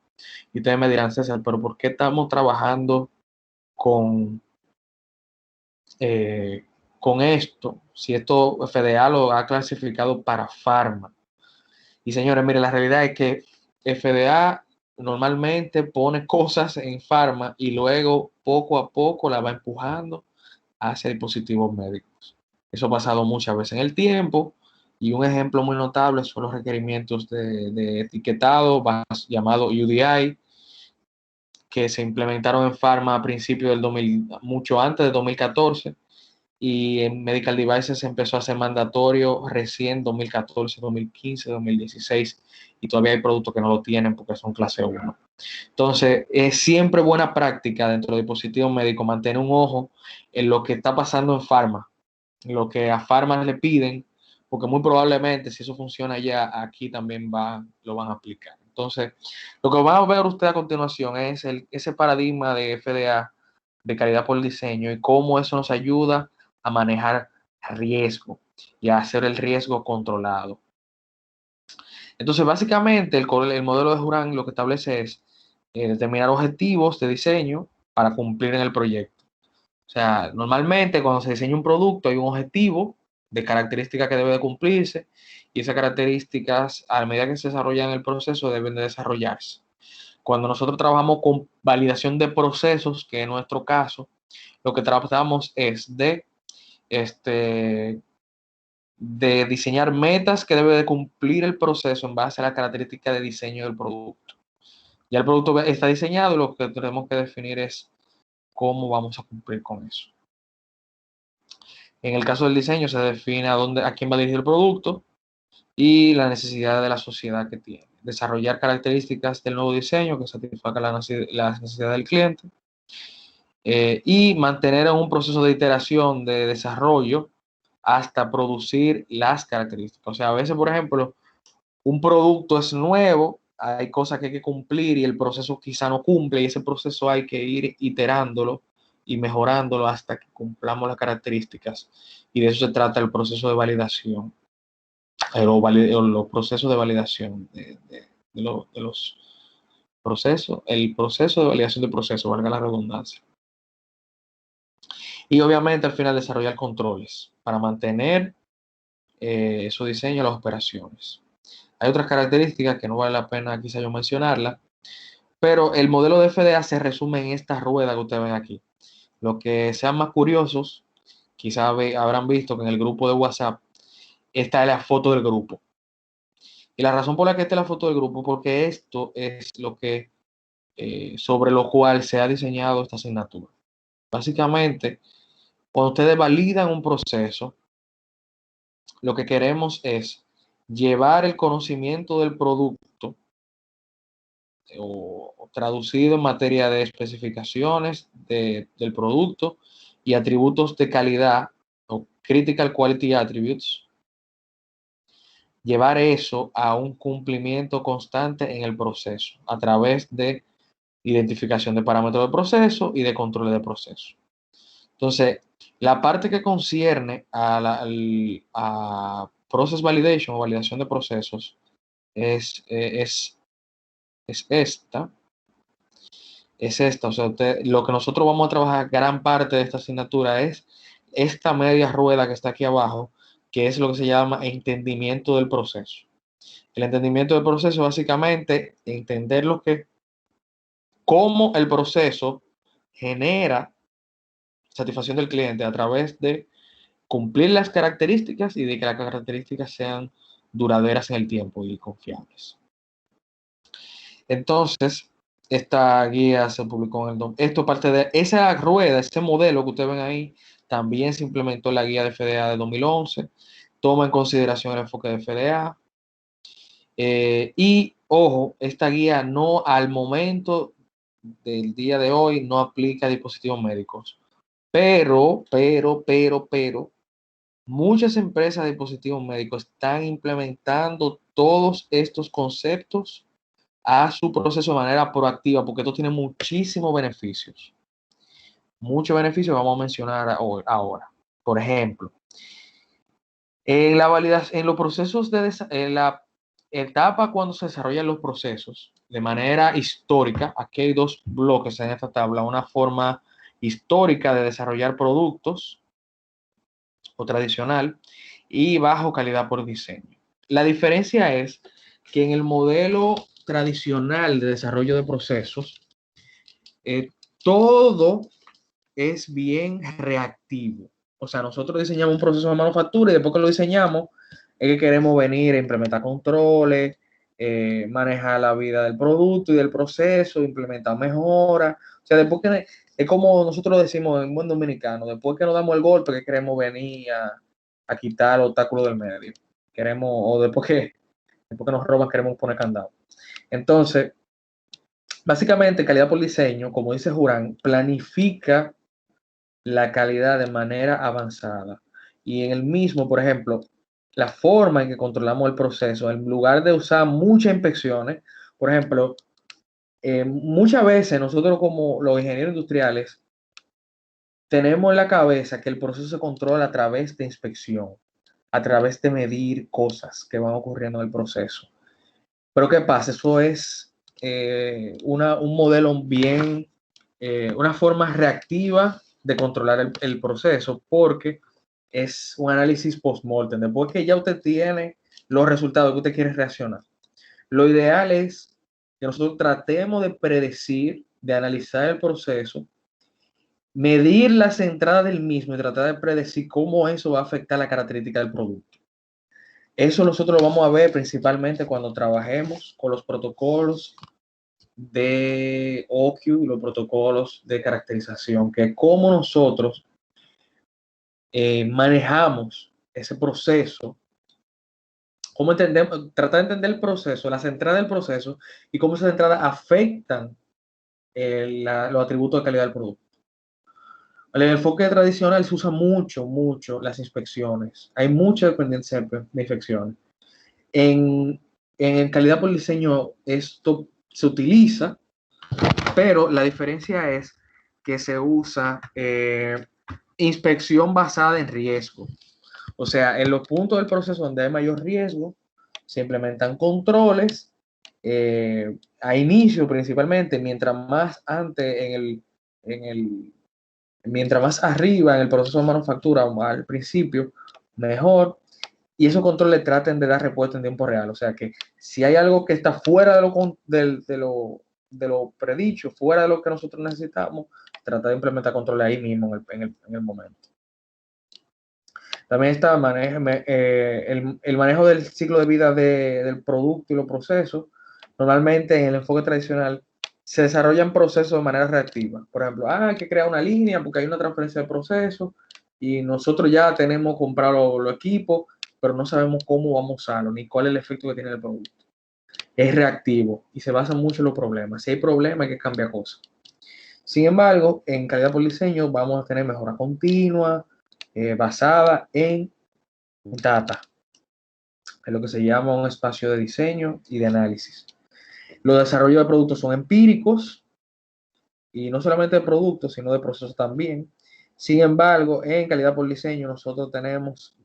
Y ustedes me dirán, César, pero ¿por qué estamos trabajando con esto? Si esto FDA lo ha clasificado para farma. Y señores, mire, la realidad es que FDA normalmente pone cosas en farma y luego poco a poco la va empujando hacia dispositivos médicos. Eso ha pasado muchas veces en el tiempo y un ejemplo muy notable son los requerimientos de etiquetado llamado UDI que se implementaron en farma a principios del 2000, mucho antes de 2014 y en medical devices empezó a ser mandatorio recién 2014, 2015, 2016 y todavía hay productos que no lo tienen porque son clase 1. Entonces, es siempre buena práctica dentro de dispositivos médicos mantener un ojo en lo que está pasando en farma, en lo que a farma le piden, porque muy probablemente si eso funciona ya, aquí también lo van a aplicar. Entonces, lo que van a ver usted a continuación es ese paradigma de FDA, de calidad por diseño, y cómo eso nos ayuda a manejar riesgo y a hacer el riesgo controlado. Entonces, básicamente, el modelo de Jurán lo que establece es determinar objetivos de diseño para cumplir en el proyecto. O sea, normalmente cuando se diseña un producto hay un objetivo de características que debe de cumplirse y esas características, a medida que se desarrollan en el proceso, deben de desarrollarse. Cuando nosotros trabajamos con validación de procesos, que en nuestro caso, lo que tratamos es de diseñar metas que debe de cumplir el proceso en base a la característica de diseño del producto. Ya el producto está diseñado y lo que tenemos que definir es cómo vamos a cumplir con eso. En el caso del diseño se define a quién va a dirigir el producto y la necesidad de la sociedad que tiene. Desarrollar características del nuevo diseño que satisfaga las necesidades del cliente y mantener en un proceso de iteración, de desarrollo, hasta producir las características. O sea, a veces, por ejemplo, un producto es nuevo, hay cosas que hay que cumplir y el proceso quizá no cumple y ese proceso hay que ir iterándolo y mejorándolo hasta que cumplamos las características. Y de eso se trata el proceso de validación, los procesos de validación de los procesos, el proceso de validación de procesos, valga la redundancia. Y obviamente al final desarrollar controles para mantener esos diseños y las operaciones. Hay otras características que no vale la pena quizá yo mencionarlas, pero el modelo de FDA se resume en esta rueda que ustedes ven aquí. Los que sean más curiosos, quizá habrán visto que en el grupo de WhatsApp está la foto del grupo. Y la razón por la que está la foto del grupo, porque esto es lo que sobre lo cual se ha diseñado esta asignatura. Básicamente, cuando ustedes validan un proceso, lo que queremos es llevar el conocimiento del producto o traducido en materia de especificaciones del producto y atributos de calidad o critical quality attributes, llevar eso a un cumplimiento constante en el proceso a través de identificación de parámetros de proceso y de control de proceso. Entonces, la parte que concierne a Process Validation o validación de procesos es esta. Es esta, o sea, lo que nosotros vamos a trabajar, gran parte de esta asignatura es esta media rueda que está aquí abajo, que es lo que se llama entendimiento del proceso. El entendimiento del proceso, básicamente, entender cómo el proceso genera satisfacción del cliente a través de cumplir las características y de que las características sean duraderas en el tiempo y confiables. Entonces, esta guía se publicó en esto parte de esa rueda, ese modelo que ustedes ven ahí, también se implementó en la guía de FDA de 2011, toma en consideración el enfoque de FDA. Y, ojo, esta guía no al momento del día de hoy no aplica a dispositivos médicos. Pero, muchas empresas de dispositivos médicos están implementando todos estos conceptos a su proceso de manera proactiva, porque esto tiene muchísimos beneficios. Muchos beneficios vamos a mencionar ahora. Por ejemplo, en la validación, en los procesos en la etapa cuando se desarrollan los procesos de manera histórica, aquí hay dos bloques en esta tabla, una forma histórica de desarrollar productos o tradicional y bajo calidad por diseño. La diferencia es que en el modelo tradicional de desarrollo de procesos, todo es bien reactivo. O sea, nosotros diseñamos un proceso de manufactura y después que lo diseñamos, es que queremos venir a implementar controles, manejar la vida del producto y del proceso, implementar mejoras. O sea, después que es como nosotros decimos en buen dominicano, después que nos damos el golpe, que queremos venir a quitar el obstáculo del medio. Queremos, o después que nos roban, queremos poner candado. Entonces, básicamente, calidad por diseño, como dice Jurán, planifica la calidad de manera avanzada. Y en el mismo, por ejemplo, la forma en que controlamos el proceso, en lugar de usar muchas inspecciones, por ejemplo, muchas veces nosotros como los ingenieros industriales tenemos en la cabeza que el proceso se controla a través de inspección, a través de medir cosas que van ocurriendo en el proceso. Pero ¿qué pasa? Eso es un modelo bien, una forma reactiva de controlar el proceso, porque es un análisis post-mortem. Después que ya usted tiene los resultados que usted quiere reaccionar. Lo ideal es que nosotros tratemos de predecir, de analizar el proceso, medir las entradas del mismo y tratar de predecir cómo eso va a afectar la característica del producto. Eso nosotros lo vamos a ver principalmente cuando trabajemos con los protocolos de OQ y los protocolos de caracterización, que es cómo nosotros manejamos ese proceso, cómo entendemos, tratar de entender el proceso, las entradas del proceso y cómo esas entradas afectan los atributos de calidad del producto. En el enfoque tradicional se usa mucho las inspecciones. Hay mucha dependencia de inspecciones. En calidad por diseño esto se utiliza, pero la diferencia es que se usa inspección basada en riesgo. O sea, en los puntos del proceso donde hay mayor riesgo, se implementan controles a inicio principalmente, mientras más antes mientras más arriba en el proceso de manufactura o al principio, mejor. Y esos controles traten de dar respuesta en tiempo real. O sea que si hay algo que está fuera de lo predicho, fuera de lo que nosotros necesitamos, trata de implementar controles ahí mismo en el momento. También está el manejo del ciclo de vida del producto y los procesos. Normalmente en el enfoque tradicional se desarrollan procesos de manera reactiva. Por ejemplo, hay que crear una línea porque hay una transferencia de proceso y nosotros ya tenemos comprado los equipos, pero no sabemos cómo vamos a usarlo ni cuál es el efecto que tiene el producto. Es reactivo y se basa mucho en los problemas. Si hay problemas, hay que cambiar cosas. Sin embargo, en calidad por diseño vamos a tener mejora continua basada en data, en lo que se llama un espacio de diseño y de análisis. Los desarrollos de productos son empíricos y no solamente de productos, sino de procesos también. Sin embargo, en calidad por diseño nosotros tenemos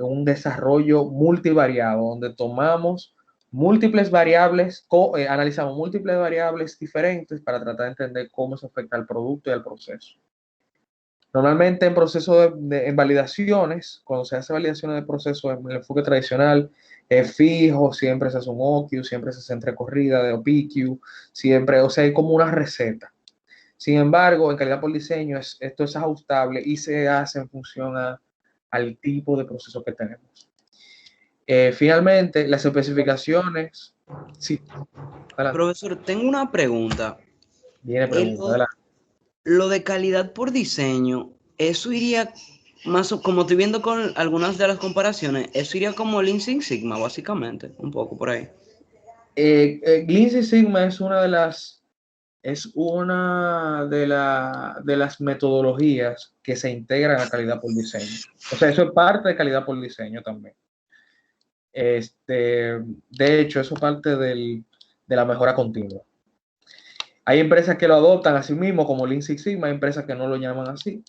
un desarrollo multivariado, donde tomamos múltiples variables, analizamos múltiples variables diferentes para tratar de entender cómo se afecta al producto y al proceso. Normalmente en procesos en validaciones, cuando se hace validaciones de procesos en el enfoque tradicional, es fijo, siempre se hace un OQ, siempre se hace entre corrida de OPQ, siempre, o sea, hay como una receta. Sin embargo, en calidad por diseño, esto es ajustable y se hace en función al tipo de proceso que tenemos. Finalmente, las especificaciones. Sí. Adelante. Profesor, tengo una pregunta. Viene pregunta, adelante. Lo de calidad por diseño, eso iría más, como estoy viendo con algunas de las comparaciones, eso iría como Lean Six Sigma, básicamente, un poco por ahí. Lean Six Sigma es una de las metodologías que se integran a calidad por diseño. O sea, eso es parte de calidad por diseño también. De hecho, eso es parte de la mejora continua. Hay empresas que lo adoptan así mismo como Lean Six Sigma, hay empresas que no lo llaman así,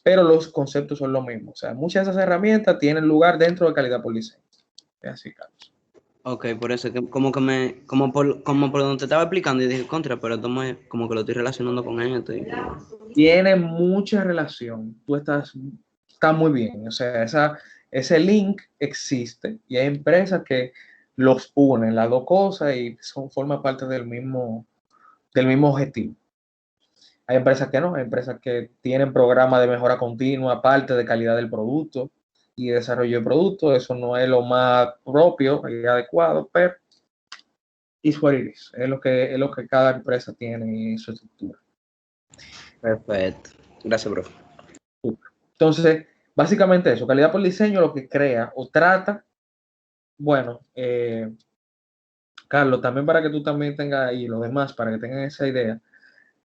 pero los conceptos son los mismos. O sea, muchas de esas herramientas tienen lugar dentro de calidad por diseño. Es así, Carlos. Ok, por eso, que como por donde te estaba explicando y dije contra, pero como que lo estoy relacionando con esto. Tiene mucha relación. Tú estás muy bien. O sea, ese link existe y hay empresas que los unen, las dos cosas, y forma parte del mismo objetivo. Hay empresas que no, hay empresas que tienen programas de mejora continua, parte de calidad del producto y desarrollo de producto. Eso no es lo más propio y adecuado, pero es lo que cada empresa tiene en su estructura. Perfecto. Gracias, profe. Entonces, básicamente eso, calidad por diseño, lo que crea o trata, bueno, Carlos, también para que tú también tengas, y los demás, para que tengan esa idea.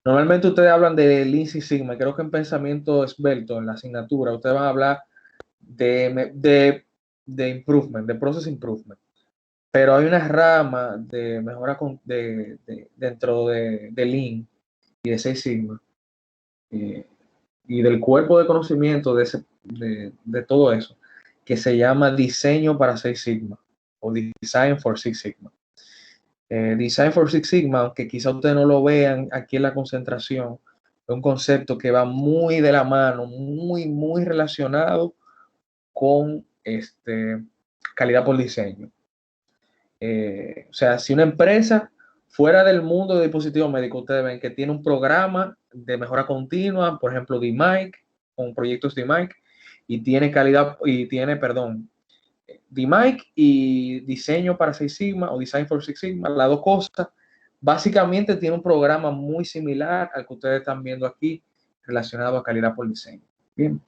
Normalmente ustedes hablan de Lean Six Sigma, creo que en pensamiento esbelto, en la asignatura, ustedes van a hablar de improvement, de process improvement. Pero hay una rama de mejora dentro de Lean y de Six Sigma y del cuerpo de conocimiento de todo eso, que se llama diseño para Six Sigma o Design for Six Sigma. Design for Six Sigma, aunque quizá ustedes no lo vean aquí en la concentración, es un concepto que va muy de la mano, muy relacionado con calidad por diseño. O sea, si una empresa fuera del mundo de dispositivos médicos, ustedes ven que tiene un programa de mejora continua, por ejemplo, DMAIC, con proyectos DMAIC, y tiene DMAIC y diseño para Six Sigma o Design for Six Sigma, las dos cosas, básicamente tiene un programa muy similar al que ustedes están viendo aquí, relacionado a calidad por diseño. Bien,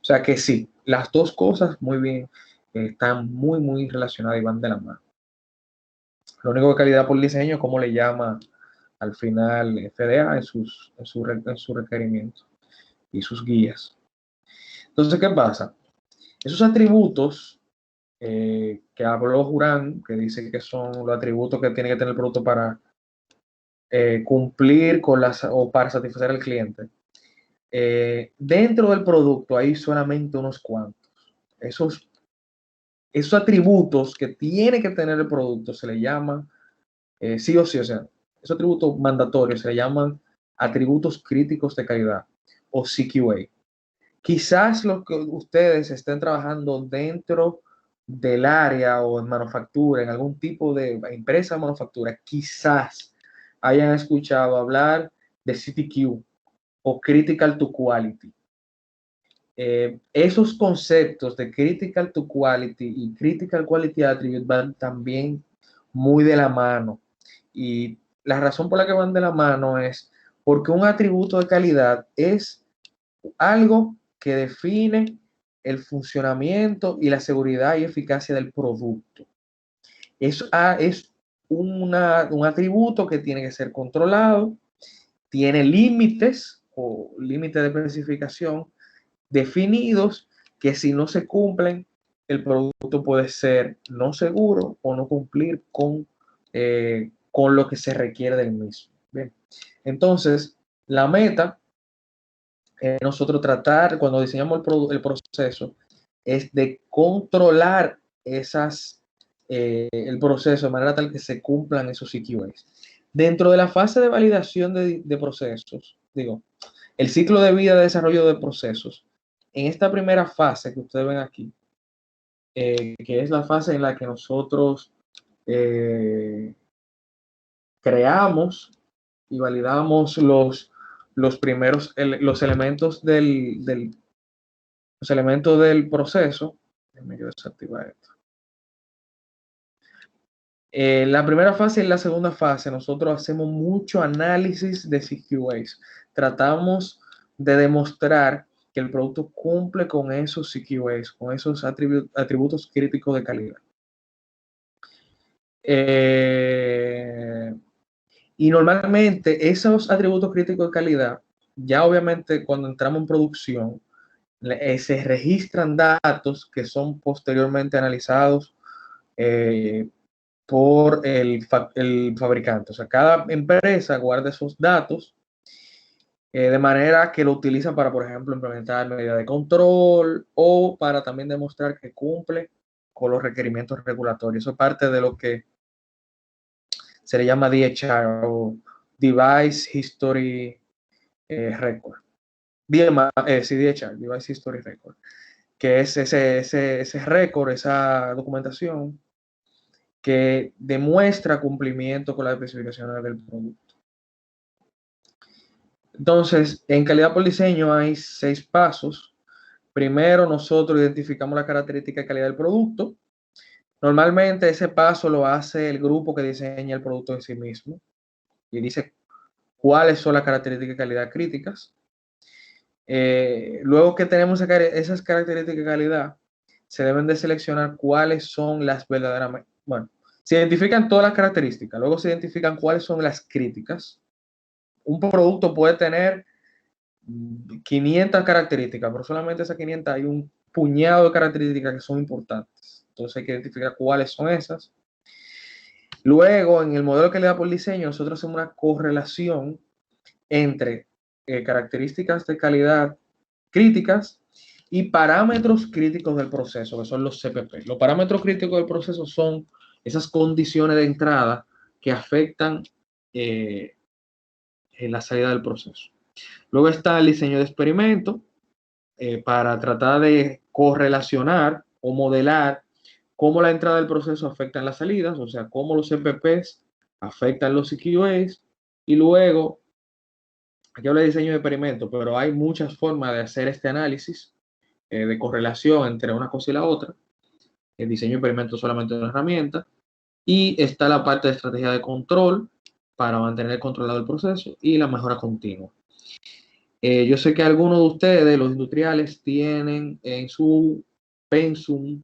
o sea que sí, las dos cosas muy bien, están muy relacionadas y van de la mano. Lo único que calidad por diseño, como le llama al final FDA en su requerimiento y sus guías. Entonces, ¿qué pasa? Esos atributos que habló Jurán, que dice que son los atributos que tiene que tener el producto para cumplir o para satisfacer al cliente. Dentro del producto hay solamente unos cuantos. Esos atributos que tiene que tener el producto se le llaman sí o sí, o sea, esos atributos mandatorios se le llaman atributos críticos de calidad o CQA. Quizás lo que ustedes estén trabajando dentro del área o en manufactura, en algún tipo de empresa de manufactura, quizás hayan escuchado hablar de CTQ o Critical to Quality. Esos conceptos de Critical to Quality y Critical Quality Attribute van también muy de la mano. Y la razón por la que van de la mano es porque un atributo de calidad es algo que define el funcionamiento y la seguridad y eficacia del producto. Es un atributo que tiene que ser controlado, tiene límites o límites de especificación definidos que si no se cumplen, el producto puede ser no seguro o no cumplir con lo que se requiere del mismo. Bien. Entonces, la meta es nosotros tratar, cuando diseñamos el proceso, es de controlar el proceso de manera tal que se cumplan esos CQAs. Dentro de la fase de validación de procesos, el ciclo de vida de desarrollo de procesos, en esta primera fase que ustedes ven aquí, que es la fase en la que nosotros creamos y validamos los primeros los elementos los elementos del proceso. Déjenme yo desactivar esto. La primera fase y la segunda fase, nosotros hacemos mucho análisis de CQAs. Tratamos de demostrar que el producto cumple con esos CQAs, con esos atributos críticos de calidad. Y normalmente esos atributos críticos de calidad, ya obviamente cuando entramos en producción, se registran datos que son posteriormente analizados por el fabricante. O sea, cada empresa guarda esos datos de manera que lo utiliza para, por ejemplo, implementar medidas de control o para también demostrar que cumple con los requerimientos regulatorios. Eso es parte de lo que se le llama DHR o Device History Record. DHR, Device History Record, que es ese récord, esa documentación que demuestra cumplimiento con las especificaciones del producto. Entonces, en calidad por diseño hay 6 pasos. Primero, nosotros identificamos la característica de calidad del producto. Normalmente ese paso lo hace el grupo que diseña el producto en sí mismo y dice cuáles son las características de calidad críticas. Luego que tenemos esas características de calidad, se deben de seleccionar cuáles son las verdaderamente, bueno, se identifican todas las características, luego se identifican cuáles son las críticas. Un producto puede tener 500 características, pero solamente esas 500 hay un puñado de características que son importantes. Entonces hay que identificar cuáles son esas. Luego, en el modelo de calidad por diseño, nosotros hacemos una correlación entre características de calidad críticas y parámetros críticos del proceso, que son los CPP. Los parámetros críticos del proceso son esas condiciones de entrada que afectan en la salida del proceso. Luego está el diseño de experimento para tratar de correlacionar o modelar cómo la entrada del proceso afecta en las salidas, o sea, cómo los CPPs afectan los CQAs. Y luego, aquí habla de diseño de experimento, pero hay muchas formas de hacer este análisis de correlación entre una cosa y la otra. El diseño de experimento es solamente una herramienta. Y está la parte de estrategia de control para mantener controlado el proceso y la mejora continua. Yo sé que algunos de ustedes, los industriales, tienen en su pensum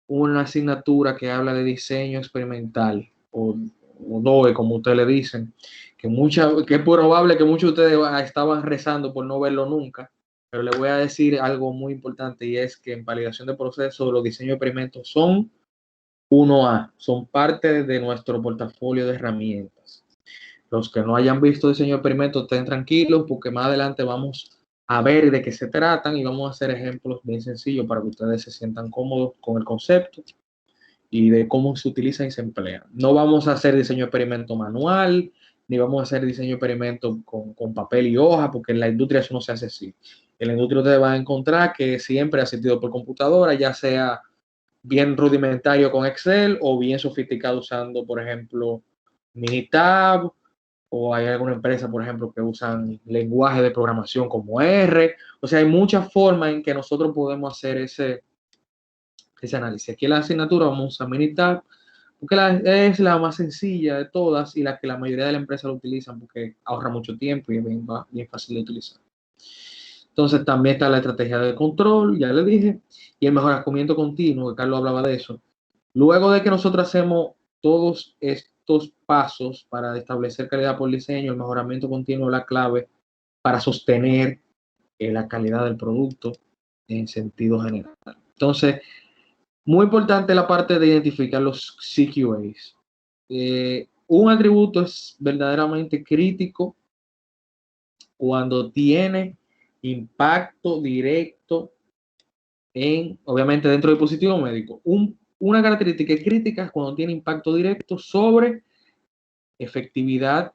una asignatura que habla de diseño experimental o DOE, como ustedes le dicen, que es probable que muchos de ustedes estaban rezando por no verlo nunca, pero les voy a decir algo muy importante y es que en validación de procesos los diseños de experimentos son 1A, son parte de nuestro portafolio de herramientas. Los que no hayan visto diseño de experimentos estén tranquilos porque más adelante vamos a ver de qué se tratan y vamos a hacer ejemplos bien sencillos para que ustedes se sientan cómodos con el concepto y de cómo se utiliza y se emplea. No vamos a hacer diseño de experimento manual, ni vamos a hacer diseño de experimento con papel y hoja, porque en la industria eso no se hace así. En la industria ustedes van a encontrar que siempre ha asistido por computadora, ya sea bien rudimentario con Excel o bien sofisticado usando, por ejemplo, Minitab, o hay alguna empresa, por ejemplo, que usan lenguaje de programación como R. O sea, hay muchas formas en que nosotros podemos hacer ese análisis. Aquí en la asignatura vamos a usar Minitab, porque es la más sencilla de todas y la que la mayoría de las empresas lo utilizan porque ahorra mucho tiempo y es bien fácil de utilizar. Entonces también está la estrategia de control, ya le dije, y el mejoramiento continuo, que Carlos hablaba de eso. Luego de que nosotros hacemos todos estos pasos para establecer calidad por diseño, el mejoramiento continuo es la clave para sostener la calidad del producto en sentido general. Entonces, muy importante la parte de identificar los CQAs. Un atributo es verdaderamente crítico cuando tiene impacto directo obviamente dentro del dispositivo médico. Una característica crítica es cuando tiene impacto directo sobre efectividad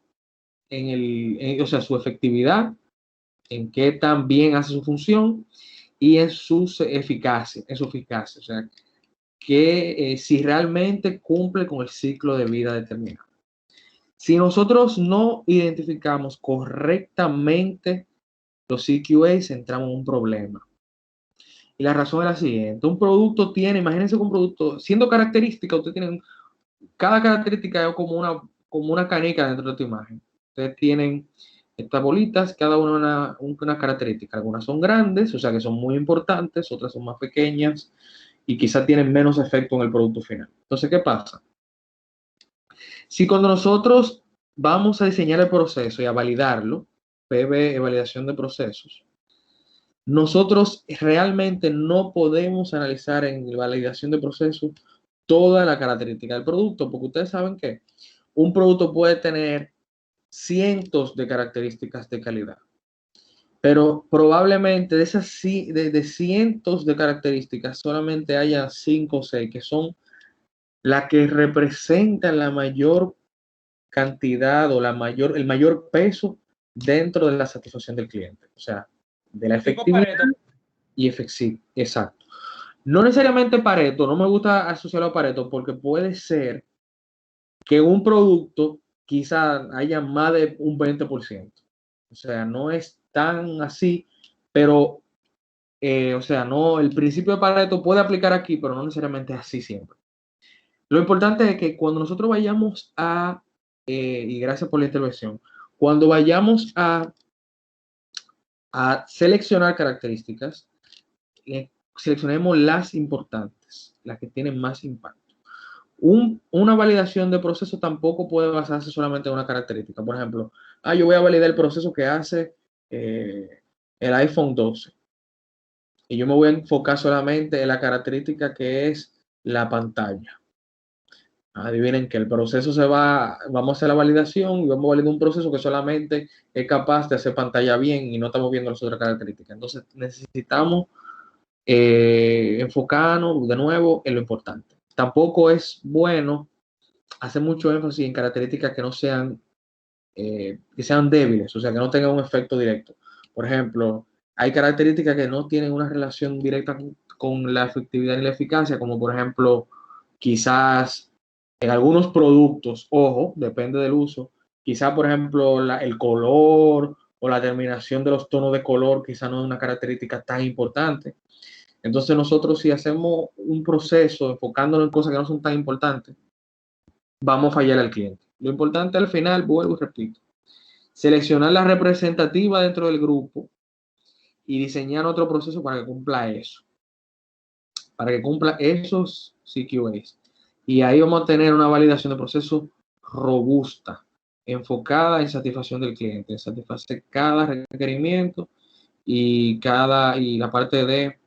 o sea, su efectividad, en qué tan bien hace su función y en su eficacia, o sea, que si realmente cumple con el ciclo de vida determinado. Si nosotros no identificamos correctamente los CQAs, entramos en un problema. Y la razón es la siguiente: un producto tiene, imagínense que un producto, siendo característica, usted tiene, cada característica es como una canica dentro de tu imagen. Ustedes tienen estas bolitas, cada una una característica. Algunas son grandes, o sea que son muy importantes, otras son más pequeñas y quizás tienen menos efecto en el producto final. Entonces, ¿qué pasa? Si cuando nosotros vamos a diseñar el proceso y a validarlo, PV, validación de procesos, nosotros realmente no podemos analizar en la validación de procesos toda la característica del producto, porque ustedes saben que un producto puede tener cientos de características de calidad, pero probablemente de esas de cientos de características solamente haya 5 o 6 que son las que representan la mayor cantidad o el mayor peso dentro de la satisfacción del cliente, o sea, de la efectividad y efectividad. Exacto. No necesariamente Pareto, no me gusta asociarlo a Pareto porque puede ser que un producto quizá haya más de un 20%. O sea, no es tan así, pero, o sea, no, el principio de Pareto puede aplicar aquí, pero no necesariamente es así siempre. Lo importante es que cuando nosotros vayamos y gracias por la intervención, cuando vayamos a seleccionar características, seleccionemos las importantes, las que tienen más impacto. Una validación de proceso tampoco puede basarse solamente en una característica. Por ejemplo, yo voy a validar el proceso que hace el iPhone 12 y yo me voy a enfocar solamente en la característica que es la pantalla. Adivinen que el proceso vamos a hacer la validación y vamos a validar un proceso que solamente es capaz de hacer pantalla bien y no estamos viendo las otras características. Entonces necesitamos enfocarnos de nuevo en lo importante. Tampoco es bueno hacer mucho énfasis en características que no sean, que sean débiles, o sea, que no tengan un efecto directo. Por ejemplo, hay características que no tienen una relación directa con la efectividad y la eficacia, como por ejemplo, quizás en algunos productos, ojo, depende del uso, quizás por ejemplo el color o la terminación de los tonos de color quizás no es una característica tan importante. Entonces nosotros si hacemos un proceso enfocándonos en cosas que no son tan importantes, vamos a fallar al cliente. Lo importante al final, vuelvo y repito, seleccionar la representativa dentro del grupo y diseñar otro proceso para que cumpla eso, para que cumpla esos CQAs. Y ahí vamos a tener una validación de proceso robusta, enfocada en satisfacción del cliente, en satisfacer cada requerimiento y la parte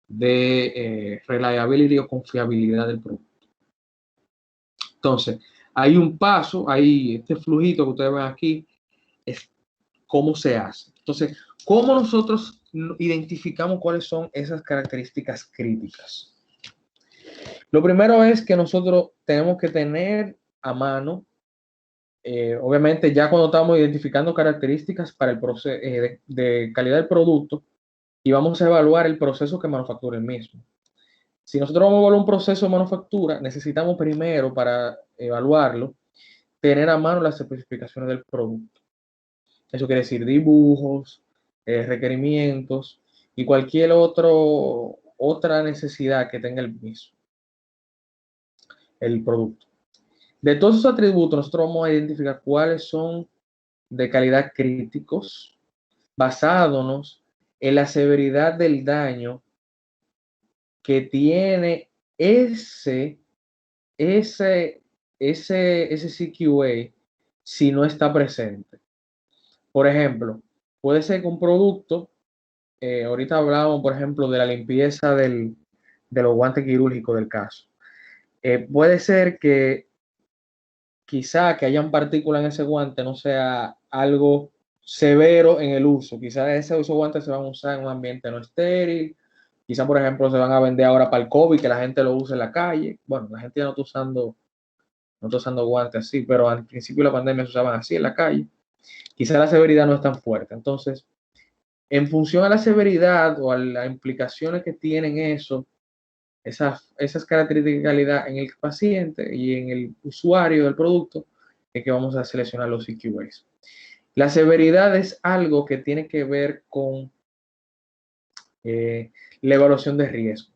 de reliability o confiabilidad del producto. Entonces, hay un paso, hay este flujito que ustedes ven aquí, es cómo se hace. Entonces, ¿cómo nosotros identificamos cuáles son esas características críticas? Lo primero es que nosotros tenemos que tener a mano, obviamente ya cuando estamos identificando características para el proceso de calidad del producto, y vamos a evaluar el proceso que manufactura el mismo. Si nosotros vamos a evaluar un proceso de manufactura, necesitamos primero, para evaluarlo, tener a mano las especificaciones del producto. Eso quiere decir dibujos, requerimientos y cualquier otra necesidad que tenga el mismo, el producto. De todos esos atributos, nosotros vamos a identificar cuáles son de calidad críticos, basándonos en la severidad del daño que tiene ese CQA si no está presente. Por ejemplo, puede ser que un producto, ahorita hablábamos, por ejemplo, de la limpieza de los guantes quirúrgicos del caso. Puede ser que quizá que hayan partículas en ese guante no sea algo severo en el uso. Quizá esos guantes se van a usar en un ambiente no estéril Quizá, por ejemplo, se van a vender ahora para el COVID, que la gente lo use en la calle. Bueno, la gente ya no está usando guantes así, pero al principio de la pandemia se usaban así en la calle. Quizá la severidad no es tan fuerte. Entonces, en función a la severidad o a las implicaciones que tienen esas características de calidad en el paciente y en el usuario del producto, es que vamos a seleccionar los CQAs. La severidad es algo que tiene que ver con la evaluación de riesgo.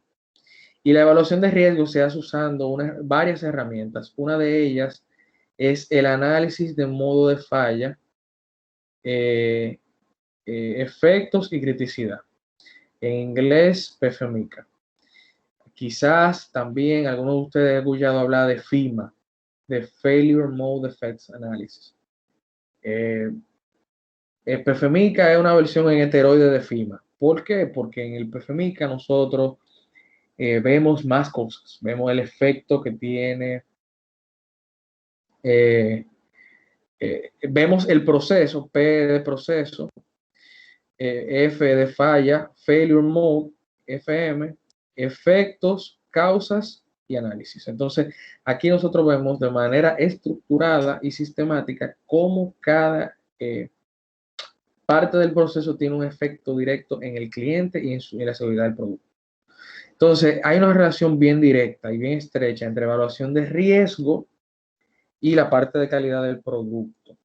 Y la evaluación de riesgo se hace usando varias herramientas. Una de ellas es el análisis de modo de falla, efectos y criticidad. En inglés, PFMICA. Quizás también algunos de ustedes han escuchado hablar de FIMA, de Failure Mode Effects Analysis. El PFMICA es una versión en esteroide de FIMA. ¿Por qué? Porque en el PFMICA nosotros vemos más cosas. Vemos el efecto que tiene, vemos el proceso, P de proceso, F de falla, Failure Mode, FM, efectos, causas y análisis. Entonces, aquí nosotros vemos de manera estructurada y sistemática cómo cada parte del proceso tiene un efecto directo en el cliente y en la seguridad del producto. Entonces, hay una relación bien directa y bien estrecha entre evaluación de riesgo y la parte de calidad del producto.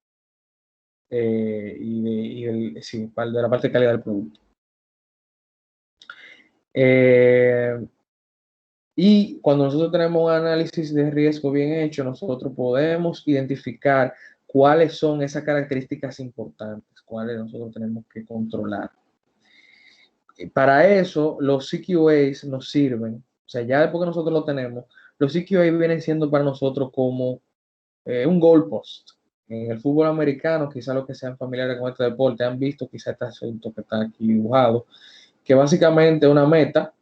Sí, de la parte de calidad del producto. Y cuando nosotros tenemos un análisis de riesgo bien hecho, nosotros podemos identificar cuáles son esas características importantes, cuáles nosotros tenemos que controlar. Para eso, los CQAs nos sirven. O sea, ya después que nosotros lo tenemos, los CQAs vienen siendo para nosotros como un goalpost. En el fútbol americano, quizás los que sean familiares con este deporte han visto quizás este asunto que está aquí dibujado, que básicamente es una meta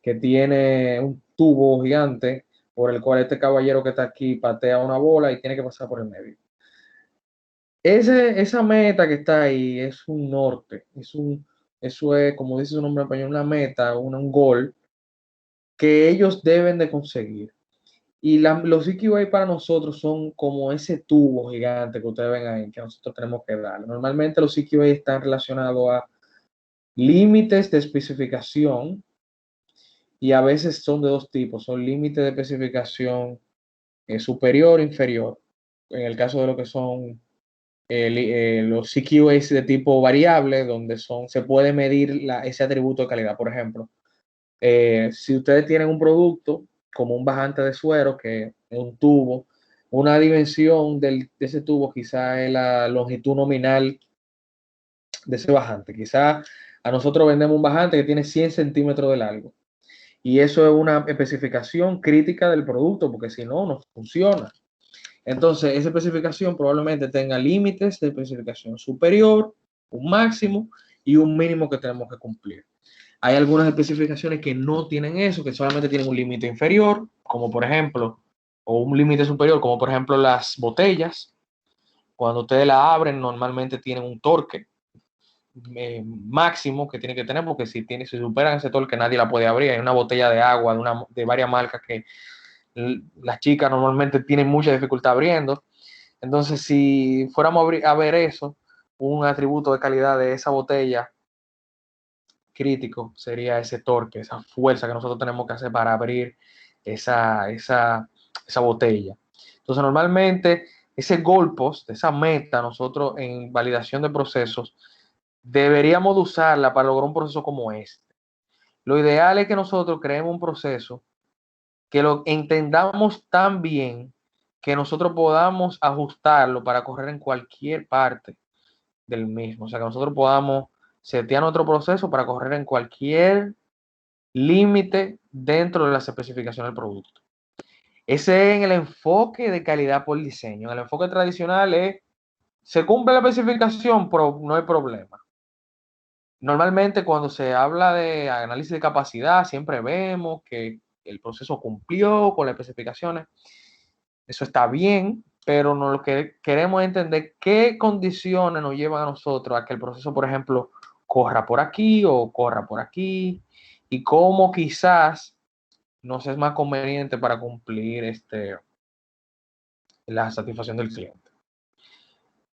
que tiene un tubo gigante por el cual este caballero que está aquí patea una bola y tiene que pasar por el medio. Esa meta que está ahí es un norte, eso es, como dice su nombre en español, una meta, un gol que ellos deben de conseguir. Y los CQA para nosotros son como ese tubo gigante que ustedes ven ahí, que nosotros tenemos que dar. Normalmente los CQA están relacionados a límites de especificación y a veces son de dos tipos. Son límites de especificación superior e inferior. En el caso de lo que son los CQAs de tipo variable, donde se puede medir ese atributo de calidad. Por ejemplo, si ustedes tienen un producto como un bajante de suero, que es un tubo, una dimensión de ese tubo quizá es la longitud nominal de ese bajante. Quizá a nosotros vendemos un bajante que tiene 100 centímetros de largo. Y eso es una especificación crítica del producto, porque si no, no funciona. Entonces, esa especificación probablemente tenga límites de especificación superior, un máximo y un mínimo que tenemos que cumplir. Hay algunas especificaciones que no tienen eso, que solamente tienen un límite inferior, como por ejemplo, o un límite superior, como por ejemplo las botellas. Cuando ustedes la abren, normalmente tienen un torque máximo que tiene que tener, porque si superan ese torque, nadie la puede abrir. Hay una botella de agua de varias marcas que las chicas normalmente tienen mucha dificultad abriendo. Entonces, si fuéramos a ver eso, un atributo de calidad de esa botella crítico sería ese torque, esa fuerza que nosotros tenemos que hacer para abrir esa botella. Entonces, normalmente ese goalpost, esa meta, nosotros en validación de procesos, deberíamos de usarla para lograr un proceso como este. Lo ideal es que nosotros creemos un proceso que lo entendamos tan bien que nosotros podamos ajustarlo para correr en cualquier parte del mismo. O sea, que nosotros podamos setear nuestro proceso para correr en cualquier límite dentro de las especificaciones del producto. Ese es en el enfoque de calidad por diseño. En el enfoque tradicional es, se cumple la especificación, pero no hay problema. Normalmente cuando se habla de análisis de capacidad, siempre vemos que el proceso cumplió con las especificaciones. Eso está bien, pero lo que queremos es entender qué condiciones nos llevan a nosotros a que el proceso, por ejemplo, corra por aquí o corra por aquí. y cómo quizás nos es más conveniente para cumplir la satisfacción del cliente.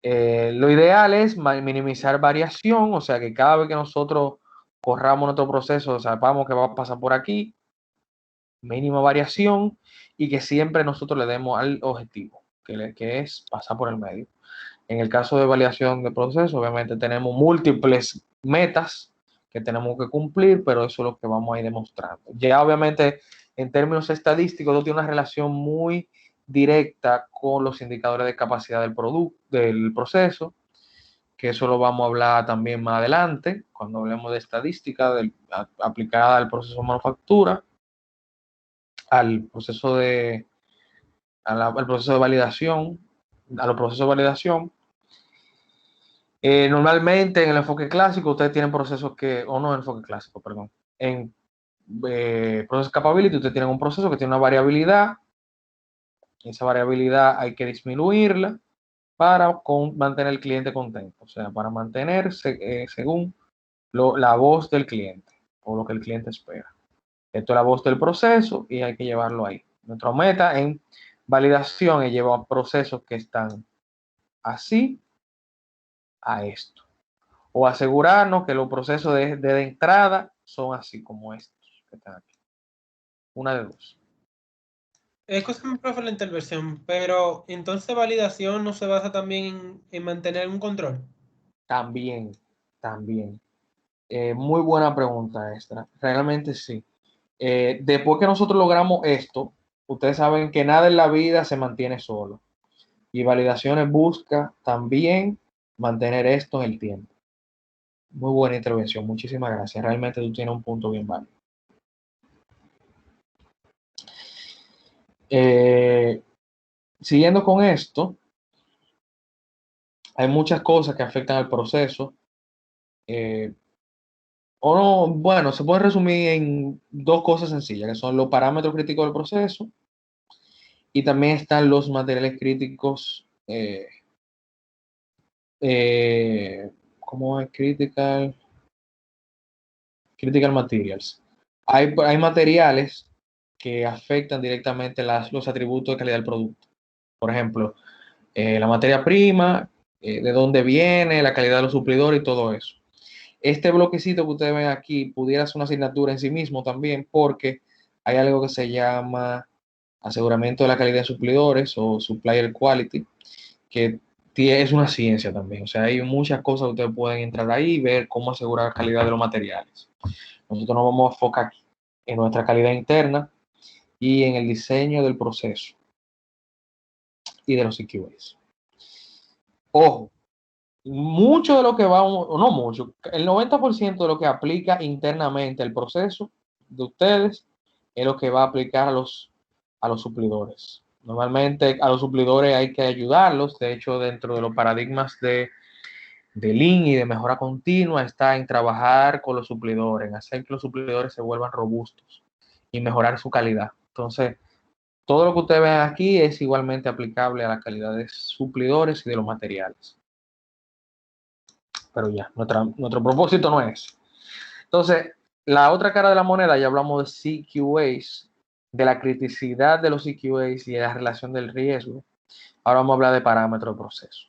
Lo ideal es minimizar variación, o sea que cada vez que nosotros corramos nuestro proceso, sepamos que va a pasar por aquí, mínima variación, y que siempre nosotros le demos al objetivo, que es pasar por el medio. En el caso de validación de proceso, obviamente tenemos múltiples metas que tenemos que cumplir, pero eso es lo que vamos a ir demostrando. Ya obviamente en términos estadísticos, esto tiene una relación muy directa con los indicadores de capacidad del producto, del proceso, que eso lo vamos a hablar también más adelante, cuando hablemos de estadística aplicada al proceso de manufactura, al proceso al proceso de validación, a los procesos de validación. Normalmente en el enfoque clásico ustedes tienen procesos o no en el enfoque clásico, perdón, en Process Capability ustedes tienen un proceso que tiene una variabilidad. Esa variabilidad hay que disminuirla para mantener al cliente contento, o sea, para mantenerse según la voz del cliente o lo que el cliente espera. Esto es la voz del proceso y hay que llevarlo ahí. Nuestra meta en validación es llevar procesos que están así a esto. O asegurarnos que los procesos de entrada son así como estos que están aquí. Una de dos. Escúchame, profe, la intervención, pero entonces validación no se basa también en mantener un control. También. Muy buena pregunta esta. Realmente sí. Después que nosotros logramos esto, ustedes saben que nada en la vida se mantiene solo. Y validaciones busca también mantener esto en el tiempo. Muy buena intervención, muchísimas gracias. Realmente tú tienes un punto bien válido. Siguiendo con esto, hay muchas cosas que afectan al proceso. O no, bueno, se puede resumir en dos cosas sencillas, que son los parámetros críticos del proceso y también están los materiales críticos. ¿Cómo es? Critical materials. Hay materiales que afectan directamente los atributos de calidad del producto. Por ejemplo, la materia prima, de dónde viene, la calidad de los suplidores y todo eso. Este bloquecito que ustedes ven aquí pudiera ser una asignatura en sí mismo también, porque hay algo que se llama aseguramiento de la calidad de suplidores o supplier quality, que es una ciencia también. O sea, hay muchas cosas que ustedes pueden entrar ahí y ver cómo asegurar la calidad de los materiales. Nosotros nos vamos a enfocar en nuestra calidad interna y en el diseño del proceso y de los EQAs. Ojo, mucho de lo que vamos, o no mucho, el 90% de lo que aplica internamente el proceso de ustedes es lo que va a aplicar a los suplidores. Normalmente a los suplidores hay que ayudarlos. De hecho, dentro de los paradigmas de Lean y de mejora continua está en trabajar con los suplidores, en hacer que los suplidores se vuelvan robustos y mejorar su calidad. Entonces, todo lo que ustedes ven aquí es igualmente aplicable a la calidad de suplidores y de los materiales. Pero ya, nuestro propósito no es. Entonces, la otra cara de la moneda, ya hablamos de CQAs, de la criticidad de los CQAs y de la relación del riesgo. Ahora vamos a hablar de parámetros de proceso.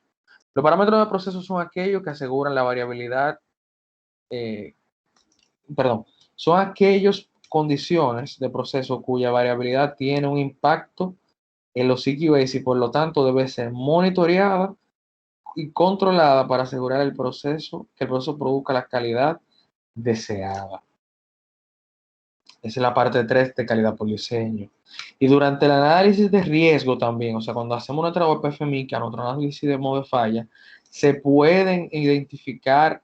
Los parámetros de proceso son aquellos que aseguran la variabilidad, son aquellas condiciones de proceso cuya variabilidad tiene un impacto en los CQAs y por lo tanto debe ser monitoreada y controlada para asegurar que el proceso produzca la calidad deseada. Esa es la parte 3 de calidad por diseño. Y durante el análisis de riesgo también, o sea, cuando hacemos nuestra OPFMICA, nuestro análisis de modo de falla, se pueden identificar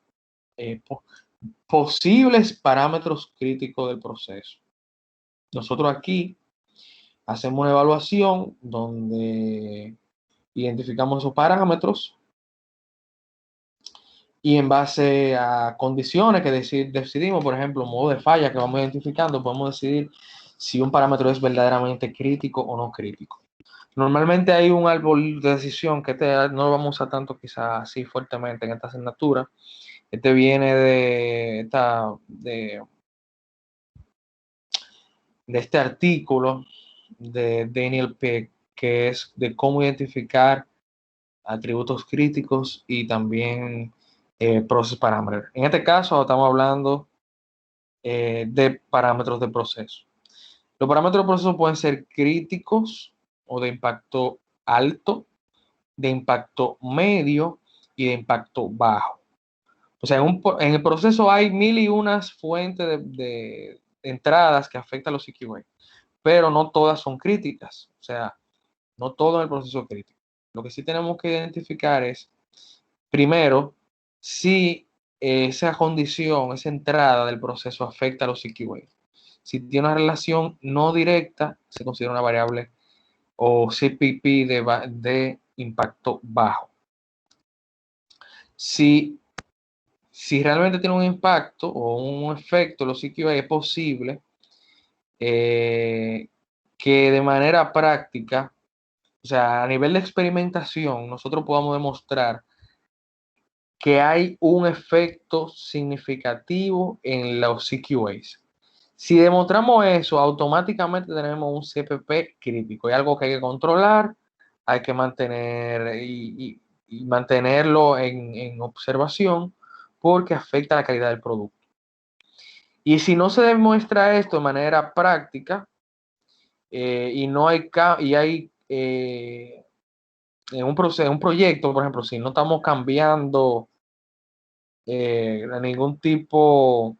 posibles parámetros críticos del proceso. Nosotros aquí hacemos una evaluación donde identificamos esos parámetros y en base a condiciones que decidimos, por ejemplo, modo de falla que vamos identificando, podemos decidir si un parámetro es verdaderamente crítico o no crítico. Normalmente hay un árbol de decisión que no lo vamos a usar tanto quizás así fuertemente en esta asignatura. Viene de este artículo de Daniel Pink, que es de cómo identificar atributos críticos y también process parameters. En este caso estamos hablando de parámetros de proceso. Los parámetros de proceso pueden ser críticos o de impacto alto, de impacto medio y de impacto bajo. O sea, en el proceso hay mil y unas fuentes de entradas que afectan a los CQA, pero no todas son críticas. O sea, no todo en el proceso es crítico. Lo que sí tenemos que identificar es, primero, si esa condición, esa entrada del proceso afecta a los CQA. Si tiene una relación no directa, se considera una variable o CPP de impacto bajo. Si realmente tiene un impacto o un efecto, los CQA, es posible que de manera práctica, o sea, a nivel de experimentación, nosotros podamos demostrar que hay un efecto significativo en los CQAs. Si demostramos eso, automáticamente tenemos un CPP crítico. Hay algo que hay que controlar, hay que mantener y mantenerlo en observación porque afecta la calidad del producto. Y si no se demuestra esto de manera práctica y no hay en un proyecto, por ejemplo, si no estamos cambiando de ningún tipo,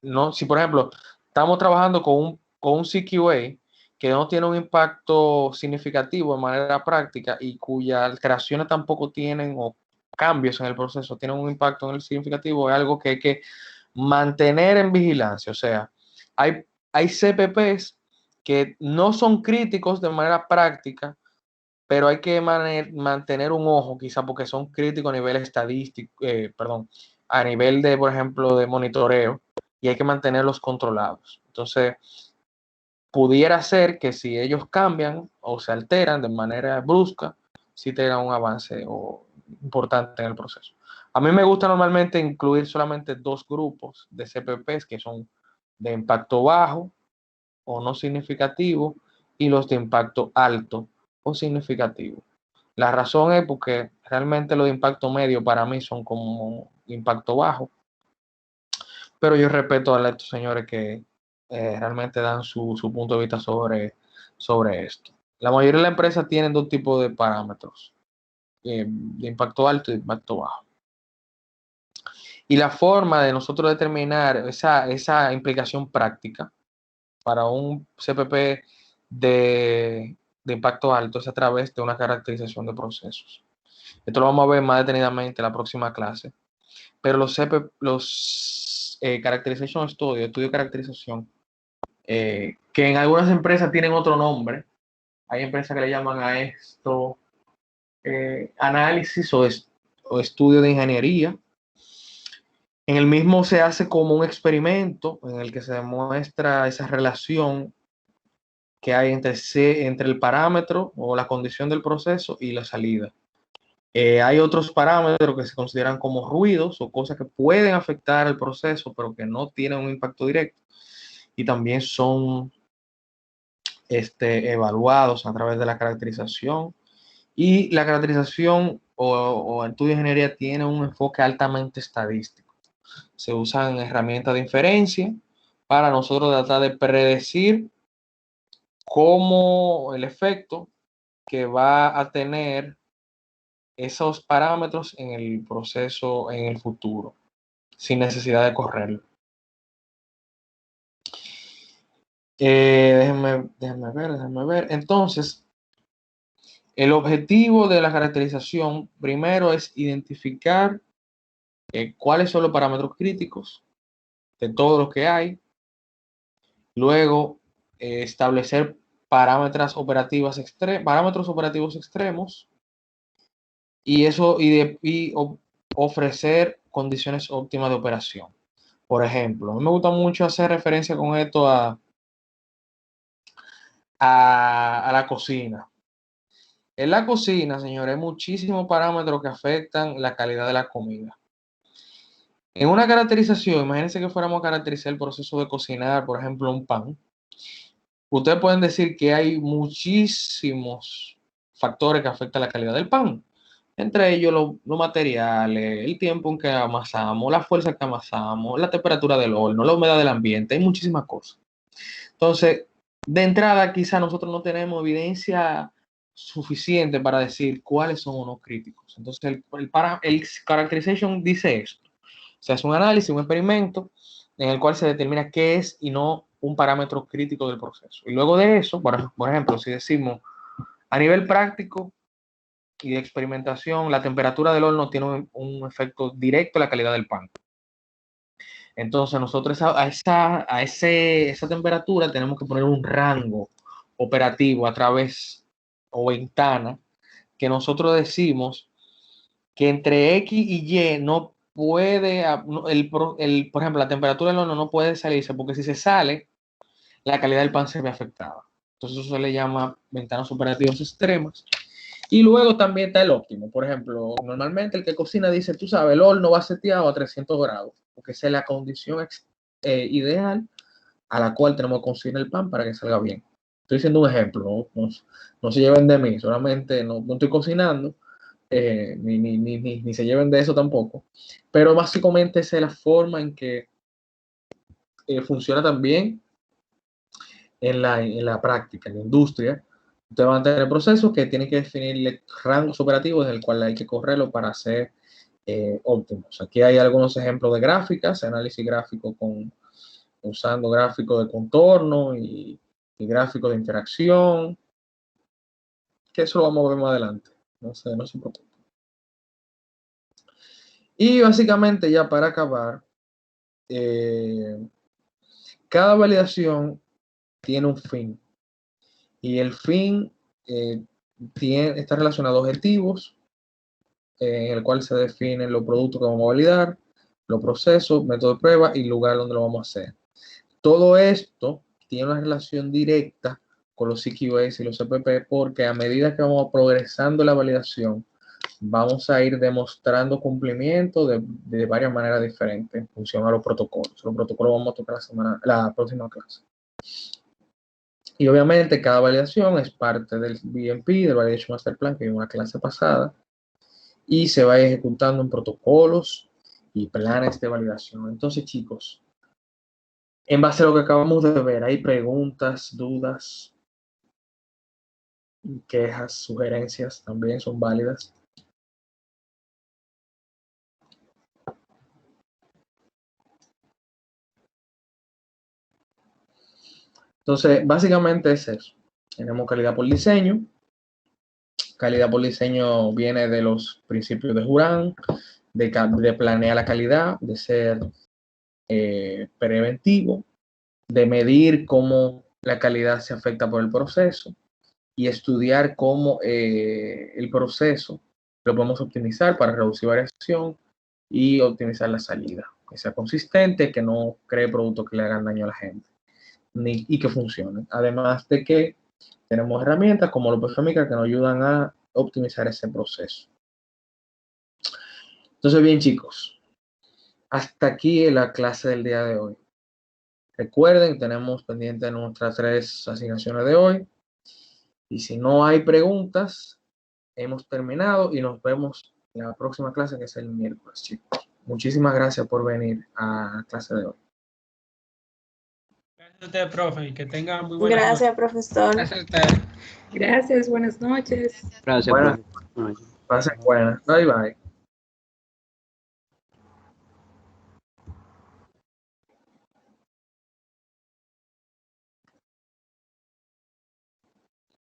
no, si por ejemplo estamos trabajando con un CQA que no tiene un impacto significativo de manera práctica y cuyas alteraciones tampoco tienen o cambios en el proceso tienen un impacto en el significativo, es algo que hay que mantener en vigilancia. O sea, hay CPPs que no son críticos de manera práctica, pero hay que mantener un ojo, quizá porque son críticos a nivel estadístico, a nivel de, por ejemplo, de monitoreo, y hay que mantenerlos controlados. Entonces, pudiera ser que si ellos cambian o se alteran de manera brusca, sí tengan un avance importante en el proceso. A mí me gusta normalmente incluir solamente dos grupos de CPPs, que son de impacto bajo o no significativo, y los de impacto alto o significativo. La razón es porque realmente los de impacto medio para mí son como impacto bajo, pero yo respeto a estos señores que realmente dan su punto de vista sobre esto. La mayoría de las empresas tienen dos tipos de parámetros, de impacto alto y de impacto bajo. Y la forma de nosotros determinar esa implicación práctica para un CPP de impacto alto es a través de una caracterización de procesos. Esto lo vamos a ver más detenidamente en la próxima clase. Pero los Characterization Studio, estudio de caracterización, que en algunas empresas tienen otro nombre. Hay empresas que le llaman a esto análisis o estudio de ingeniería. En el mismo se hace como un experimento en el que se demuestra esa relación que hay entre el parámetro o la condición del proceso y la salida. Hay otros parámetros que se consideran como ruidos o cosas que pueden afectar el proceso, pero que no tienen un impacto directo y también son evaluados a través de la caracterización. Y la caracterización o el estudio de ingeniería tiene un enfoque altamente estadístico. Se usan herramientas de inferencia para nosotros tratar de predecir cómo el efecto que va a tener esos parámetros en el proceso en el futuro, sin necesidad de correrlo. Déjenme ver. Entonces, el objetivo de la caracterización primero es identificar cuáles son los parámetros críticos de todo lo que hay. Luego, establecer parámetros operativos extremos y ofrecer condiciones óptimas de operación. Por ejemplo, a mí me gusta mucho hacer referencia con esto a la cocina. En la cocina, señores, hay muchísimos parámetros que afectan la calidad de la comida. En una caracterización, imagínense que fuéramos a caracterizar el proceso de cocinar, por ejemplo, un pan. Ustedes pueden decir que hay muchísimos factores que afectan la calidad del pan. Entre ellos los materiales, el tiempo en que amasamos, la fuerza que amasamos, la temperatura del horno, la humedad del ambiente, hay muchísimas cosas. Entonces, de entrada, quizá nosotros no tenemos evidencia suficiente para decir cuáles son o no críticos. Entonces, el characterization dice esto. Se hace un análisis, un experimento, en el cual se determina qué es y no un parámetro crítico del proceso. Y luego de eso, por ejemplo, si decimos a nivel práctico y de experimentación, la temperatura del horno tiene un efecto directo en la calidad del pan. Entonces nosotros a esa temperatura tenemos que poner un rango operativo a través o ventana que nosotros decimos que entre X y Y no puede, por ejemplo, la temperatura del horno no puede salirse porque si se sale, la calidad del pan se ve afectada. Entonces eso se le llama ventanas operativas extremas. Y luego también está el óptimo. Por ejemplo, normalmente el que cocina dice, tú sabes, el horno va seteado a 300 grados, porque esa es la condición ideal a la cual tenemos que cocinar el pan para que salga bien. Estoy diciendo un ejemplo, no se lleven de mí, solamente no estoy cocinando, ni se lleven de eso tampoco. Pero básicamente esa es la forma en que funciona también en la práctica, en la industria. Ustedes van a tener procesos que tienen que definir rangos operativos en el cual hay que correrlo para ser óptimos. Aquí hay algunos ejemplos de gráficas, análisis gráfico usando gráficos de contorno y gráficos de interacción, que eso lo vamos a ver más adelante. No se preocupen. Y básicamente ya para acabar, cada validación tiene un fin. Y el fin está relacionado a objetivos, en el cual se definen los productos que vamos a validar, los procesos, método de prueba y lugar donde lo vamos a hacer. Todo esto tiene una relación directa con los CQAs y los CPP porque a medida que vamos progresando en la validación, vamos a ir demostrando cumplimiento de varias maneras diferentes en función a los protocolos. Los protocolos vamos a tocar la próxima clase. Y obviamente cada validación es parte del BMP, del Validation Master Plan, que vimos en la clase pasada, y se va ejecutando en protocolos y planes de validación. Entonces, chicos, en base a lo que acabamos de ver, ¿hay preguntas, dudas, quejas, sugerencias? También son válidas. Entonces, básicamente es eso. Tenemos calidad por diseño. Calidad por diseño viene de los principios de Juran, de planear la calidad, de ser preventivo, de medir cómo la calidad se afecta por el proceso y estudiar cómo el proceso lo podemos optimizar para reducir variación y optimizar la salida, que sea consistente, que no cree productos que le hagan daño a la gente y que funcione. Además de que tenemos herramientas como los Femica que nos ayudan a optimizar ese proceso. Entonces, bien, chicos, hasta aquí la clase del día de hoy. Recuerden, tenemos pendiente nuestras 3 asignaciones de hoy. Y si no hay preguntas, hemos terminado y nos vemos en la próxima clase, que es el miércoles, chicos. Muchísimas gracias por venir a la clase de hoy. Gracias a usted, profe, y que tenga muy buenas Gracias, noches. profesor. Gracias a ustedes. Gracias, buenas noches. Gracias, Buenas profe. Pasen buenas. Bye, bye.